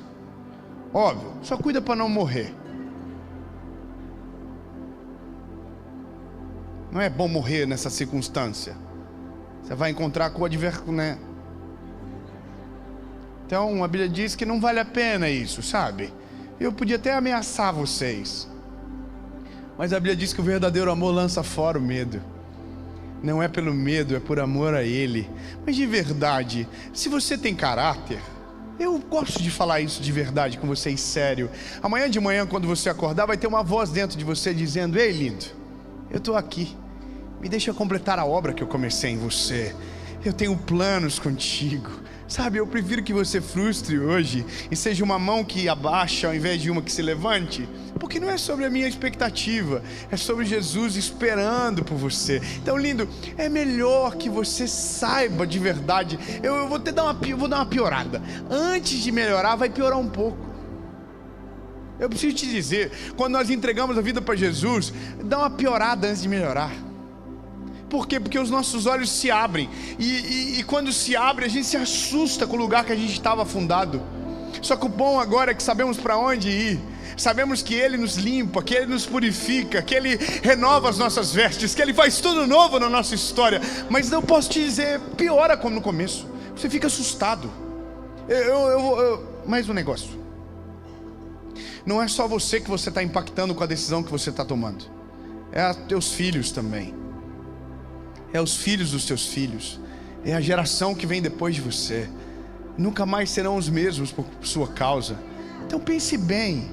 Óbvio, só cuida para não morrer. Não é bom morrer nessa circunstância. Você vai encontrar com o adversário, né? Então a Bíblia diz que não vale a pena isso, sabe? Eu podia até ameaçar vocês, mas a Bíblia diz que o verdadeiro amor lança fora o medo. Não é pelo medo, é por amor a Ele. Mas de verdade, se você tem caráter, eu gosto de falar isso de verdade com vocês, sério. Amanhã de manhã, quando você acordar, vai ter uma voz dentro de você dizendo: ei, lindo, eu estou aqui. Me deixa completar a obra que eu comecei em você. Eu tenho planos contigo. Sabe, eu prefiro que você frustre hoje e seja uma mão que abaixa ao invés de uma que se levante. Porque não é sobre a minha expectativa, é sobre Jesus esperando por você. Então, lindo, é melhor que você saiba de verdade. Eu vou dar uma piorada. Antes de melhorar, vai piorar um pouco. Eu preciso te dizer, quando nós entregamos a vida para Jesus, dá uma piorada antes de melhorar. Por quê? Porque os nossos olhos se abrem. E quando se abre, a gente se assusta com o lugar que a gente estava afundado. Só que o bom agora é que sabemos para onde ir. Sabemos que Ele nos limpa, que Ele nos purifica, que Ele renova as nossas vestes, que Ele faz tudo novo na nossa história. Mas eu posso te dizer, piora como no começo. Você fica assustado. Mais um negócio. Não é só você que você está impactando com a decisão que você está tomando. É teus filhos também. É os filhos dos teus filhos. É a geração que vem depois de você. Nunca mais serão os mesmos por sua causa. Então pense bem.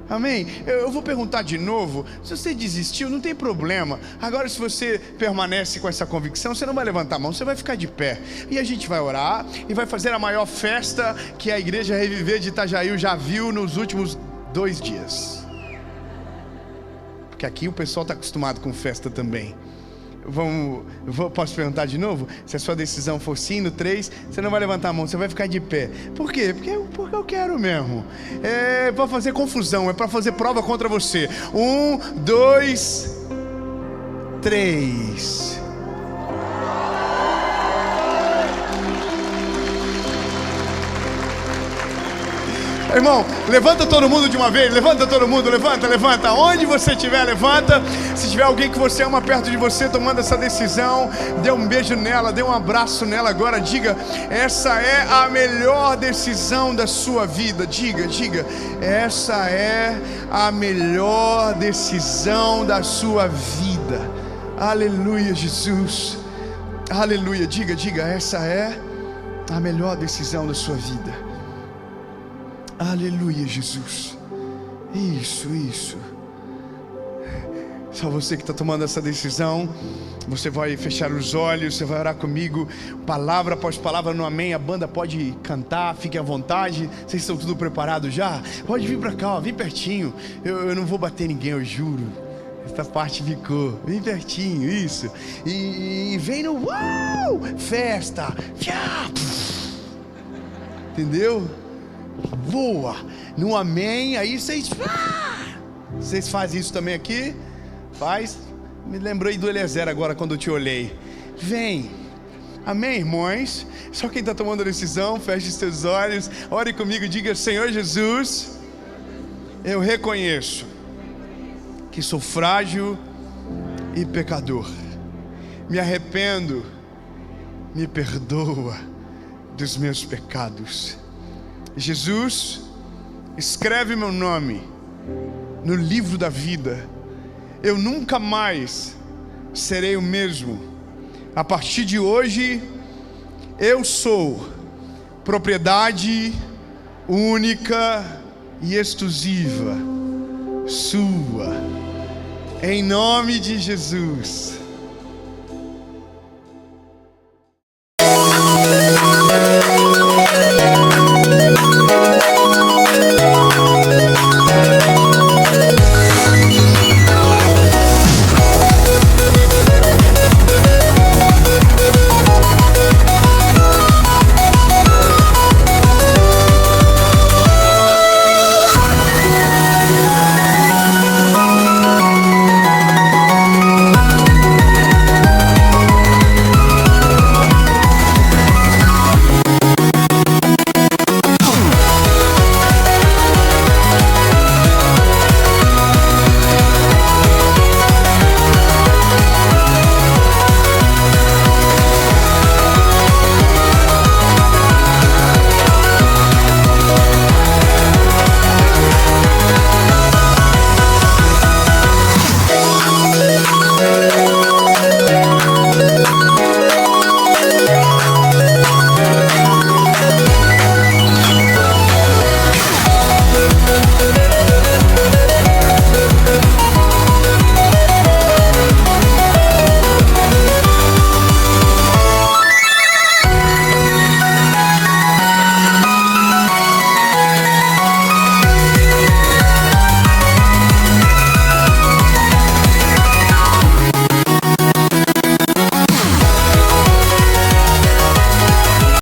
Amém? Eu vou perguntar de novo. Se você desistiu, não tem problema. Agora, se você permanece com essa convicção, você não vai levantar a mão, você vai ficar de pé. E a gente vai orar e vai fazer a maior festa que a Igreja Reviver de Itajaí já viu nos últimos 2 dias. Porque aqui o pessoal está acostumado com festa também. Posso perguntar de novo? Se a sua decisão for sim, no 3, você não vai levantar a mão, você vai ficar de pé. Por quê? Porque eu quero mesmo. É para fazer confusão, é para fazer prova contra você. 1, 2, 3. Irmão, levanta todo mundo de uma vez, levanta todo mundo, levanta. Onde você estiver, levanta. Se tiver alguém que você ama perto de você tomando essa decisão, dê um beijo nela, dê um abraço nela agora. Diga, essa é a melhor decisão da sua vida. Diga, essa é a melhor decisão da sua vida. Aleluia, Jesus. Aleluia, diga, essa é a melhor decisão da sua vida. Aleluia, Jesus. Isso. Só você que está tomando essa decisão. Você vai fechar os olhos, você vai orar comigo, palavra após palavra no amém. A banda pode cantar, fiquem à vontade. Vocês estão tudo preparados já? Pode vir para cá, ó, vem pertinho. Eu não vou bater ninguém, eu juro. Essa parte ficou bem pertinho, isso. E vem no uau, festa. Entendeu? Voa no amém. Aí vocês fazem isso também aqui? Faz. Me lembrei do Eliezer agora quando eu te olhei. Vem. Amém, irmãos? Só quem está tomando a decisão, feche os seus olhos, ore comigo e diga: Senhor Jesus, eu reconheço que sou frágil e pecador. Me arrependo, me perdoa dos meus pecados. Jesus, escreve meu nome no livro da vida. Eu nunca mais serei o mesmo. A partir de hoje, eu sou propriedade única e exclusiva sua. Em nome de Jesus.